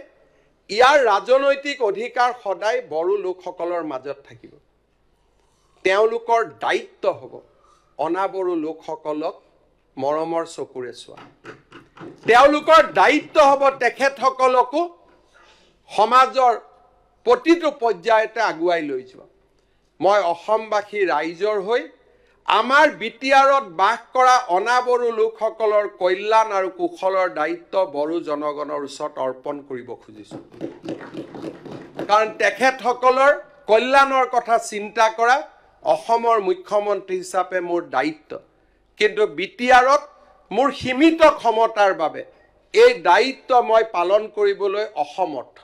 ইয়াৰ ৰাজনৈতিক অধিকাৰ সদায় বড়ো লোকসকলৰ মাজত থাকিব তেওঁলোকৰ দায়িত্ব হ'ব অনাবড়ো লোকসকলক মৰমৰ চকুৰে চোৱা তেওঁলোকৰ দায়িত্ব হ'ব তেখেতসকলকো সমাজৰ প্ৰতিটো পৰ্যায়তে আগুৱাই লৈ যোৱা মই অসমবাসী ৰাইজৰ হৈ আমাৰ বিটিআৰত বাস কৰা অনাবড়ো লোকসকলৰ কল্যাণ আৰু কুশলৰ দায়িত্ব বড়ো জনগণৰ ওচৰত অৰ্পণ কৰিব খুজিছোঁ কাৰণ তেখেতসকলৰ কল্যাণৰ কথা চিন্তা কৰা অসমৰ মুখ্যমন্ত্ৰী হিচাপে মোৰ দায়িত্ব কিন্তু বিটিআৰত মোৰ সীমিত ক্ষমতাৰ বাবে এই দায়িত্ব মই পালন কৰিবলৈ অসমৰ্থ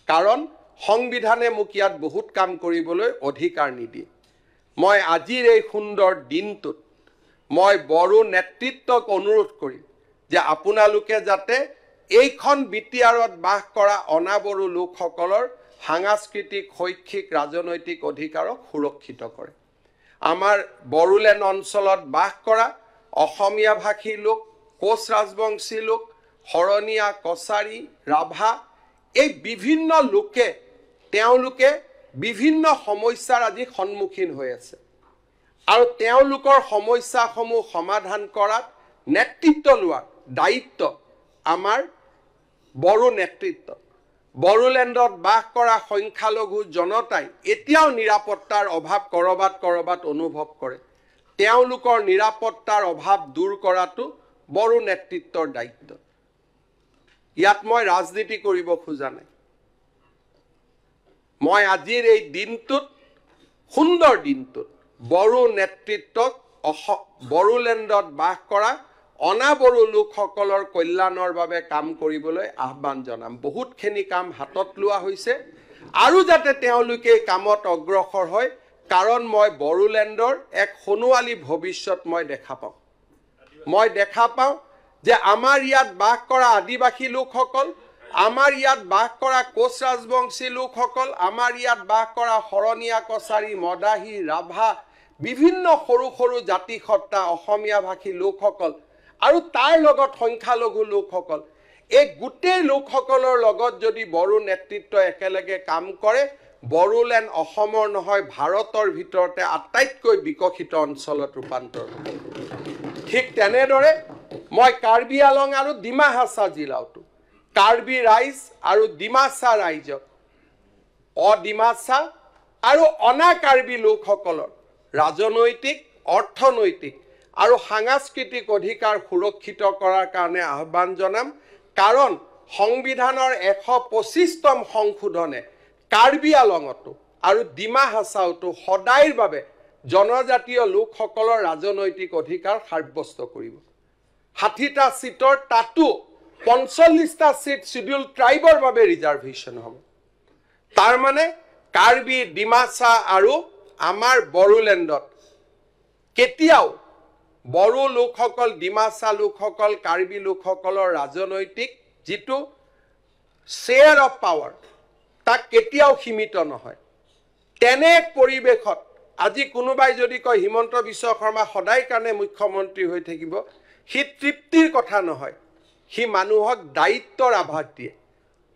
কাৰণ সংবিধানে মোক ইয়াত বহুত কাম কৰিবলৈ অধিকাৰ নিদিয়ে মই আজিৰ এই সুন্দৰ দিনটোত মই বড়ো নেতৃত্বক অনুৰোধ কৰিম যে আপোনালোকে যাতে এইখন বিটিআৰত বাস কৰা অনাবড়ো লোকসকলৰ সাংস্কৃতিক শৈক্ষিক ৰাজনৈতিক অধিকাৰক সুৰক্ষিত কৰে আমাৰ বড়োলেণ্ড অঞ্চলত বাস কৰা অসমীয়া ভাষী লোক কোচ ৰাজবংশী লোক শৰণীয়া কছাৰী ৰাভা এই বিভিন্ন লোকে তেওঁলোকে বিভিন্ন সমস্যাৰ আজি সন্মুখীন হৈ আছে আৰু তেওঁলোকৰ সমস্যাসমূহ সমাধান কৰাত নেতৃত্ব লোৱাৰ দায়িত্ব আমাৰ বড়ো নেতৃত্ব বড়োলেণ্ডত বাস কৰা সংখ্যালঘু জনতাই এতিয়াও নিৰাপত্তাৰ অভাৱ কৰবাত অনুভৱ কৰে তেওঁলোকৰ নিৰাপত্তাৰ অভাৱ দূৰ কৰাটো বড়ো নেতৃত্বৰ দায়িত্ব ইয়াত মই ৰাজনীতি কৰিব খোজা নাই মই আজিৰ এই দিনটোত সুন্দৰ দিনটোত বড়ো নেতৃত্বক বড়োলেণ্ডত বাস কৰা অনাবড়ো লোকসকলৰ কল্যাণৰ বাবে কাম কৰিবলৈ আহ্বান জনাম বহুতখিনি কাম হাতত লোৱা হৈছে আৰু যাতে তেওঁলোকে কামত অগ্ৰসৰ হয় কাৰণ মই বড়োলেণ্ডৰ এক সোণোৱালী ভৱিষ্যত মই দেখা পাওঁ যে আমাৰ ইয়াত বাস কৰা আদিবাসী লোকসকল আমাৰ ইয়াত বাস কৰা কোচ ৰাজবংশী লোকসকল আমাৰ ইয়াত বাস কৰা শৰণীয়া কছাৰী মদাহী ৰাভা বিভিন্ন সৰু সৰু জাতিসত্তা অসমীয়া ভাষী লোকসকল আৰু তাৰ লগত সংখ্যালঘু লোকসকল এই গোটেই লোকসকলৰ লগত যদি বড়ো নেতৃত্ব একেলগে কাম কৰে বড়োলেণ্ড অসমৰ নহয় ভাৰতৰ ভিতৰতে আটাইতকৈ বিকশিত অঞ্চলত ৰূপান্তৰ হ'ব ঠিক তেনেদৰে মই কাৰ্বি আলং আৰু ডিমা হাছা জিলাতো কাৰ্বি ৰাইজ আৰু ডিমাছা ৰাইজক অডিমাছা আৰু অনা কাৰ্বি লোকসকলৰ ৰাজনৈতিক অৰ্থনৈতিক আৰু সাংস্কৃতিক অধিকাৰ সুৰক্ষিত কৰাৰ কাৰণে আহ্বান জনাম কাৰণ সংবিধানৰ ১২৫তম সংশোধনে কাৰ্বি আলঙতো আৰু ডিমা হাছাওতো সদায়ৰ বাবে জনজাতীয় লোকসকলৰ ৰাজনৈতিক অধিকাৰ সাব্যস্ত কৰিব 60টা সিটৰ তাতো 45টা সিট শিডিউল ট্ৰাইবৰ বাবে ৰিজাৰ্ভেশ্যন হ'ব তাৰ মানে কাৰ্বি ডিমাছা আৰু আমাৰ বড়োলেণ্ডত কেতিয়াও বড়ো লোকসকল ডিমাছা লোকসকল কাৰ্বি লোকসকলৰ ৰাজনৈতিক যিটো শ্বেয়াৰ অফ পাৱাৰ তাক কেতিয়াও সীমিত নহয় তেনে পৰিৱেশত আজি কোনোবাই যদি কয় হিমন্ত বিশ্ব শৰ্মা সদায় কাৰণে মুখ্যমন্ত্ৰী হৈ থাকিব হি তৃপ্তিৰ কথা নহয় হি মানুহক দায়িত্বৰ আভাস দিয়ে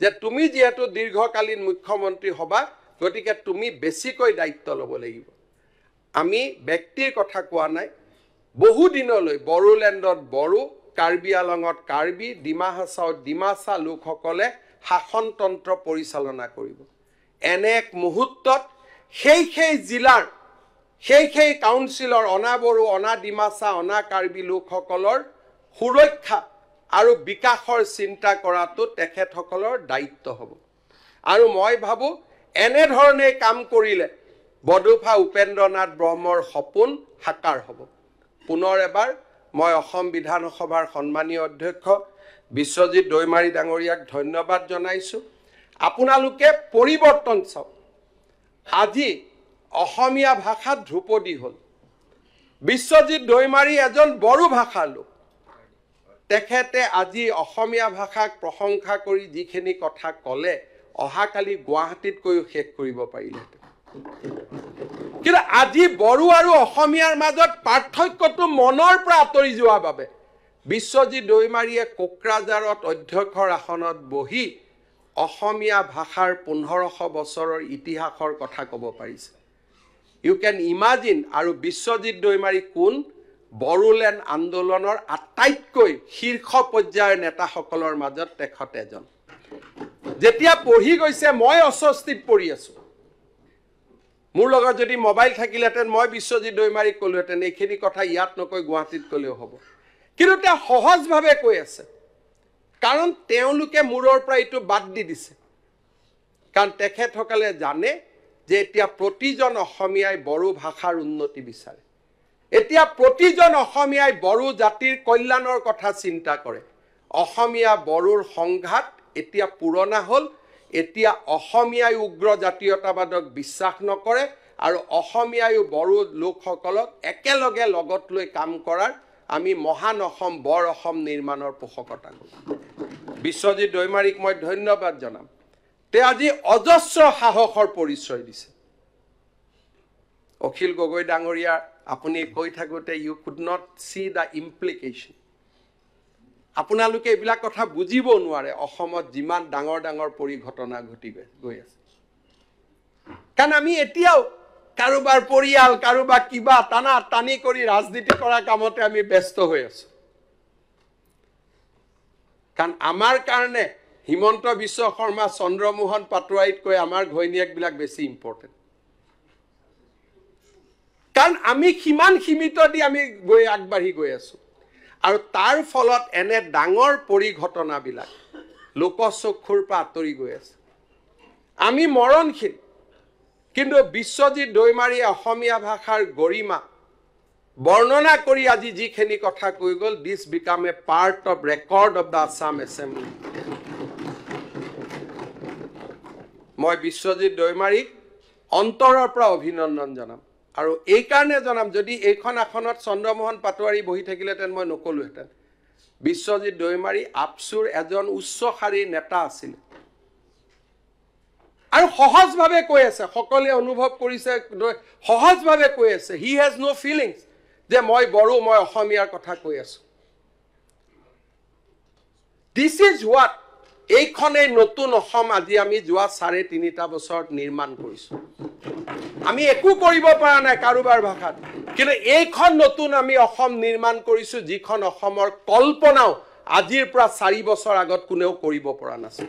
যে তুমি যেহেতু দীৰ্ঘকালীন মুখ্যমন্ত্ৰী হবা গতিকে তুমি বেছিকৈ দায়িত্ব ল'ব লাগিব আমি ব্যক্তিৰ কথা কোৱা নাই বহু দিনলৈ বড়োলেণ্ডত বড়ো কাৰ্বি আলঙত কাৰ্বি ডিমা হাছাওত ডিমাছা লোকসকলে শাসনতন্ত্ৰ পৰিচালনা কৰিব এনে এক মুহূৰ্তত সেই জিলাৰ সেই কাউন্সিলৰ অনা বড়ো অনা ডিমাছা অনা কাৰ্বি লোকসকলৰ সুৰক্ষা আৰু বিকাশৰ চিন্তা কৰাটো তেখেতসকলৰ দায়িত্ব হ'ব আৰু মই ভাবো এনে ধৰণে কাম কৰিলে বডুফা উপেন্দ্ৰনাথ ব্ৰহ্মৰ সপোন সাকাৰ হ'ব পুনৰ এবাৰ মই অসম বিধানসভাৰ সন্মানীয় অধ্যক্ষ বিশ্বজিৎ দৈমাৰী ডাঙৰীয়াক ধন্যবাদ জনাইছো আপোনালোকে পৰিৱৰ্তন চাওক আজি অসমীয়া ভাষাত ধ্ৰুপদী হ'ল বিশ্বজিৎ দৈমাৰী এজন বড়ো ভাষাৰ লোক তেখেতে আজি অসমীয়া ভাষাক প্ৰশংসা কৰি যিখিনি কথা ক'লে অহাকালি গুৱাহাটীত কৈও শেষ কৰিব পাৰিলে কিন্তু আজি বড়ো আৰু অসমীয়াৰ মাজত পাৰ্থক্যটো মনৰ পৰা আঁতৰি যোৱাৰ বাবে বিশ্বজিৎ দৈমাৰীয়ে কোকৰাঝাৰত অধ্যক্ষৰ আসনত বহি অসমীয়া ভাষাৰ 1500 বছৰৰ ইতিহাসৰ কথা ক'ব পাৰিছে ইউ কেন ইমাজিন আৰু বিশ্বজিৎ দৈমাৰী কোন বড়োলেণ্ড আন্দোলনৰ আটাইতকৈ শীৰ্ষ পৰ্যায়ৰ নেতাসকলৰ মাজত তেখেত এজন যেতিয়া পঢ়ি গৈছে মই অস্বস্তিত পৰি আছো মোৰ লগত যদি মোবাইল থাকিলেহেঁতেন মই বিশ্বজিৎ দৈমাৰীক ক'লোহেঁতেন এইখিনি কথা ইয়াত নকৈ গুৱাহাটীত ক'লেও হ'ব কিন্তু তেওঁ সহজভাৱে কৈ আছে কাৰণ তেওঁলোকে মূৰৰ পৰা এইটো বাদ দি দিছে কাৰণ তেখেতসকলে জানে যে এতিয়া প্ৰতিজন অসমীয়াই বড়ো ভাষাৰ উন্নতি বিচাৰে এতিয়া প্ৰতিজন অসমীয়াই বড়ো জাতিৰ কল্যাণৰ কথা চিন্তা কৰে অসমীয়া বড়োৰ সংঘাত এতিয়া পুৰণা হ'ল এতিয়া অসমীয়াই উগ্ৰ জাতীয়তাবাদক বিশ্বাস নকৰে আৰু অসমীয়াই বড়ো লোকসকলক একেলগে লগত লৈ কাম কৰাৰ আমি মহান অসম বৰ অসম নিৰ্মাণৰ পোষকতা কৰোঁ বিশ্বজিৎ দৈমাৰীক মই ধন্যবাদ জনাম তে আজি অজস্ৰ সাহসৰ পৰিচয় দিছে অখিল গগৈ ডাঙৰীয়া আপুনি কৈ থাকোঁতে you could not see the implication আপোনালোকে এইবিলাক কথা বুজিব নোৱাৰে অসমত যিমান ডাঙৰ ডাঙৰ পৰিঘটনা ঘটি গৈ আছে কাৰণ আমি এতিয়াও কাৰোবাৰ পৰিয়াল কাৰোবাৰ কিবা টানা টানি কৰি ৰাজনীতি কৰা কামতে আমি ব্যস্ত হৈ আছো কাৰণ আমাৰ কাৰণে হিমন্ত বিশ্ব শৰ্মা চন্দ্ৰমোহন পাটোৱাৰীতকৈ আমাৰ ঘৈণীয়েকবিলাক বেছি ইম্পৰ্টেণ্ট কাৰণ আমি সিমান সীমিত দি আমি আগবাঢ়ি গৈ আছো আৰু তাৰ ফলত এনে ডাঙৰ পৰিঘটনাবিলাক লোকচক্ষুৰ পৰা আঁতৰি গৈ আছে আমি মৰণশীল কিন্তু বিশ্বজিৎ দৈমাৰীয়ে অসমীয়া ভাষাৰ গৰিমা বৰ্ণনা কৰি আজি যিখিনি কথা কৈ গ'ল this became a part of record of the Assam assembly মই বিশ্বজিৎ দৈমাৰীক অন্তৰৰ পৰা অভিনন্দন জনাম আৰু এই কাৰণে জনাম যদি এইখন আসনত চন্দ্ৰমোহন পাটোৱাৰী বহি থাকিলেহেঁতেন মই নকলোহেঁতেন বিশ্বজিৎ দৈমাৰী আপচুৰ এজন উচ্চ শাৰীৰ নেতা আছিল আৰু সহজভাৱে কৈ আছে সকলোৱে অনুভৱ কৰিছে সহজভাৱে কৈ আছে হি হেজ নো ফিলিংছ যে মই বড়ো মই অসমীয়াৰ কথা কৈ আছো দিছ ইজ হোৱাট এইখনেই নতুন অসম আজি আমি যোৱা 3.5 বছৰত নিৰ্মাণ কৰিছো আমি একো কৰিব পৰা নাই কাৰোবাৰ ভাষাত কিন্তু এইখন নতুন আমি অসম নিৰ্মাণ কৰিছো যিখন অসমৰ কল্পনাও আজিৰ পৰা 4 বছৰ আগত কোনেও কৰিব পৰা নাছিল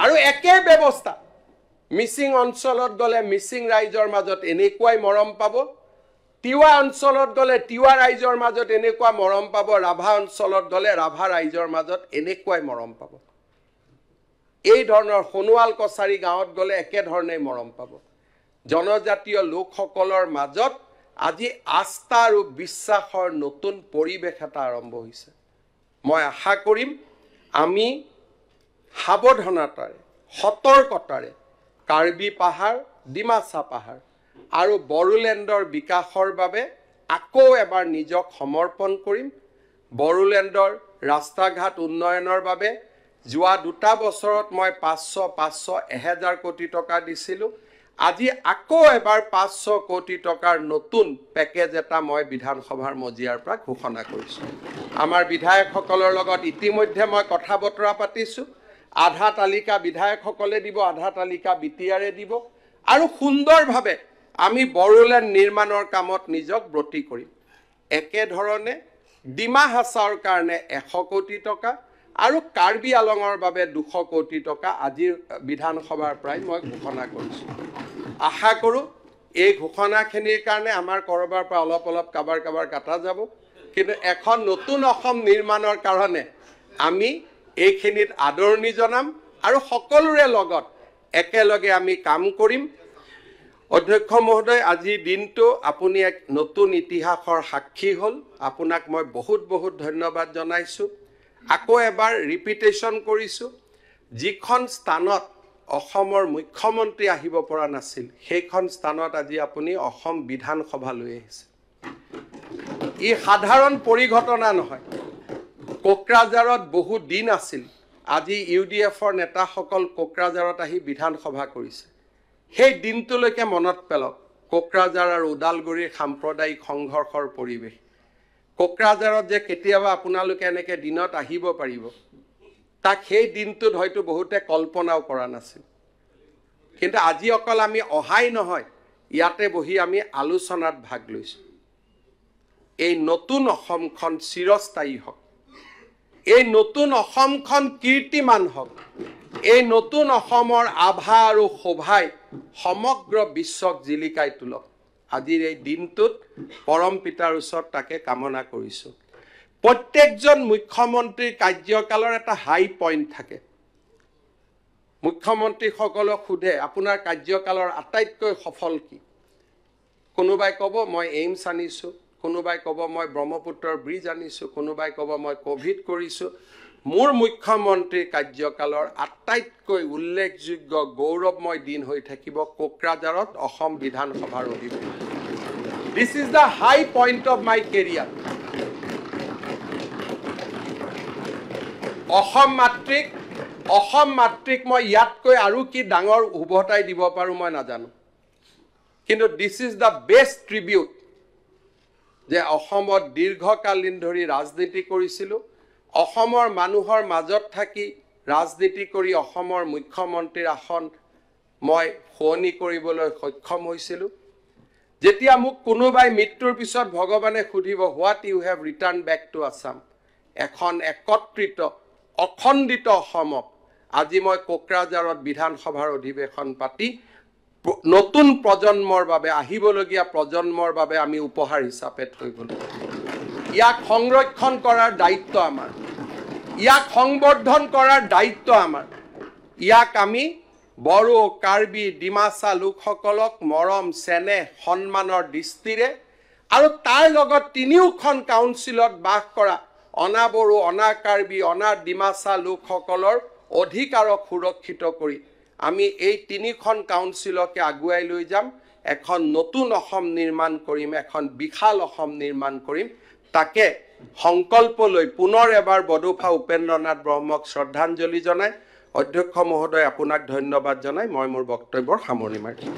আৰু একে ব্যৱস্থা মিচিং অঞ্চলত গলে মিচিং ৰাইজৰ মাজত এনেকুৱাই মৰম পাব তিৱা অঞ্চলত গলে তিৱা ৰাইজৰ মাজত এনেকুৱা মৰম পাব ৰাভা অঞ্চলত গলে ৰাভা ৰাইজৰ মাজত এনেকুৱাই মৰম পাব এই ধৰণৰ সোণোৱাল কছাৰী গাঁৱত গলে একে ধৰণে মৰম পাব জনজাতীয় লোকসকলৰ মাজত আজি আস্থা আৰু বিশ্বাসৰ নতুন পৰিৱেশ এটা আৰম্ভ হৈছে মই আশা কৰিম আমি সাৱধানতাৰে সতৰ্কতাৰে কাৰ্বি পাহাৰ ডিমাচা পাহাৰ আৰু বড়োলেণ্ডৰ বিকাশৰ বাবে আকৌ এবাৰ নিজক সমৰ্পণ কৰিম বড়োলেণ্ডৰ ৰাস্তা ঘাট উন্নয়নৰ বাবে যোৱা 2টা বছৰত মই 500 কোটি টকা দিছিলোঁ আজি আকৌ এবাৰ 500 কোটি টকাৰ নতুন পেকেজ এটা মই বিধানসভাৰ মজিয়াৰ পৰা ঘোষণা কৰিছোঁ আমাৰ বিধায়কসকলৰ লগত ইতিমধ্যে মই কথা বতৰা পাতিছোঁ আধা তালিকা বিধায়কসকলে দিব আধা তালিকা বিটিআৰে দিব আৰু সুন্দৰভাৱে আমি বড়োলেণ্ড নিৰ্মাণৰ কামত নিজক ব্ৰতী কৰিম একেধৰণে ডিমা হাছাওৰ কাৰণে 100 কোটি টকা আৰু কাৰ্বি আলঙৰ বাবে 200 কোটি টকা আজিৰ বিধানসভাৰ পৰাই মই ঘোষণা কৰিছোঁ আশা কৰোঁ এই ঘোষণাখিনিৰ কাৰণে আমাৰ কৰবাৰ পৰা অলপ কাবাৰ কাটা যাব কিন্তু এখন নতুন অসম নিৰ্মাণৰ কাৰণে আমি এইখিনিত আদৰণি জনাম আৰু সকলোৰে লগত একেলগে আমি কাম কৰিম অধ্যক্ষ মহোদয় আজিৰ দিনটো আপুনি এক নতুন ইতিহাসৰ সাক্ষী হ'ল আপোনাক মই বহুত ধন্যবাদ জনাইছোঁ আকৌ এবাৰ ৰিপিটেশ্যন কৰিছোঁ যিখন স্থানত অসমৰ মুখ্যমন্ত্ৰী আহিব পৰা নাছিল সেইখন স্থানত আজি আপুনি অসম বিধানসভা লৈ আহিছে ই সাধাৰণ পৰিঘটনা নহয় কোকৰাঝাৰত বহু দিন আছিল আজি ইউডিএফৰ নেতাসকল কোকৰাঝাৰত আহি বিধানসভা কৰিছে সেই দিনটোলৈকে মনত পেলক কোকৰাঝাৰ আৰু ওদালগুৰিৰ সাম্প্ৰদায়িক সংঘৰ্ষৰ পৰিৱেশ কোকৰাঝাৰত যে কেতিয়াবা আপোনালোকে এনেকৈ দিনত আহিব পাৰিব তাক সেই দিনটোত হয়তো বহুতে কল্পনাও কৰা নাছিল কিন্তু আজি অকল আমি অহাই নহয় ইয়াতে বহি আমি আলোচনাত ভাগ লৈছোঁ এই নতুন অসমখন চিৰস্থায়ী হওক এই নতুন অসমখন কীৰ্তিমান হওক এই নতুন অসমৰ আভা আৰু শোভাই সমগ্ৰ বিশ্বক জিলিকাই তোলক আজিৰ এই দিনটোত পৰম পিতাৰ ওচৰত তাকে কামনা কৰিছোঁ প্ৰত্যেকজন মুখ্যমন্ত্ৰীৰ কাৰ্যকালৰ এটা হাই পইণ্ট থাকে মুখ্যমন্ত্ৰীসকলক সোধে আপোনাৰ কাৰ্যকালৰ আটাইতকৈ সফল কি কোনোবাই ক'ব মই এইমছ আনিছোঁ কোনোবাই ক'ব মই ব্ৰহ্মপুত্ৰৰ ব্ৰিজ আনিছোঁ কোনোবাই ক'ব মই কোভিড কৰিছোঁ মোৰ মুখ্যমন্ত্ৰীৰ কাৰ্যকালৰ আটাইতকৈ উল্লেখযোগ্য গৌৰৱময় দিন হৈ থাকিব কোকৰাঝাৰত অসম বিধানসভাৰ অধিৱেশন this is the high point of my career অসম মাতৃক মই ইয়াতকৈ আৰু কি ডাঙৰ উভতাই দিব পাৰোঁ মই নাজানো কিন্তু দিছ ইজ দ্য বেষ্ট ট্ৰিবিউট যে অসমত দীৰ্ঘকালীন ধৰি ৰাজনীতি কৰিছিলোঁ অসমৰ মানুহৰ মাজত থাকি ৰাজনীতি কৰি অসমৰ মুখ্যমন্ত্ৰীৰ আসন মই শুৱনি কৰিবলৈ সক্ষম হৈছিলোঁ যেতিয়া মোক কোনোবাই মৃত্যুৰ পিছত ভগৱানে সুধিব what you have return back to Assam এখন একত্ৰিত অখণ্ডিত অসমক আজি মই কোকৰাঝাৰত বিধানসভাৰ অধিৱেশন পাতি নতুন প্ৰজন্মৰ বাবে আহিবলগীয়া প্ৰজন্মৰ বাবে আমি উপহাৰ হিচাপে থৈ গ'লোঁ ইয়াক সংৰক্ষণ কৰাৰ দায়িত্ব আমাৰ ইয়াক সংবৰ্ধন কৰাৰ দায়িত্ব আমাৰ ইয়াক আমি বড়ো কাৰ্বি ডিমাচা লোকসকলক মৰম চেনেহ সন্মানৰ দৃষ্টিৰে আৰু তাৰ লগত তিনিওখন কাউন্সিলত বাস কৰা অনা বড়ো অনা কাৰ্বি অনা ডিমাচা লোকসকলৰ অধিকাৰক সুৰক্ষিত কৰি আমি এই তিনিখন কাউন্সিলকে আগুৱাই লৈ যাম এখন নতুন অসম নিৰ্মাণ কৰিম এখন বিশাল অসম নিৰ্মাণ কৰিম তাকে সংকল্প লৈ পুনৰ এবাৰ বডোফা উপেন্দ্ৰনাথ ব্ৰহ্মক শ্ৰদ্ধাঞ্জলি জনাই অধ্যক্ষ মহোদয় আপোনাক ধন্যবাদ জনাই মই মোৰ বক্তব্যৰ সামৰণি মাৰিছোঁ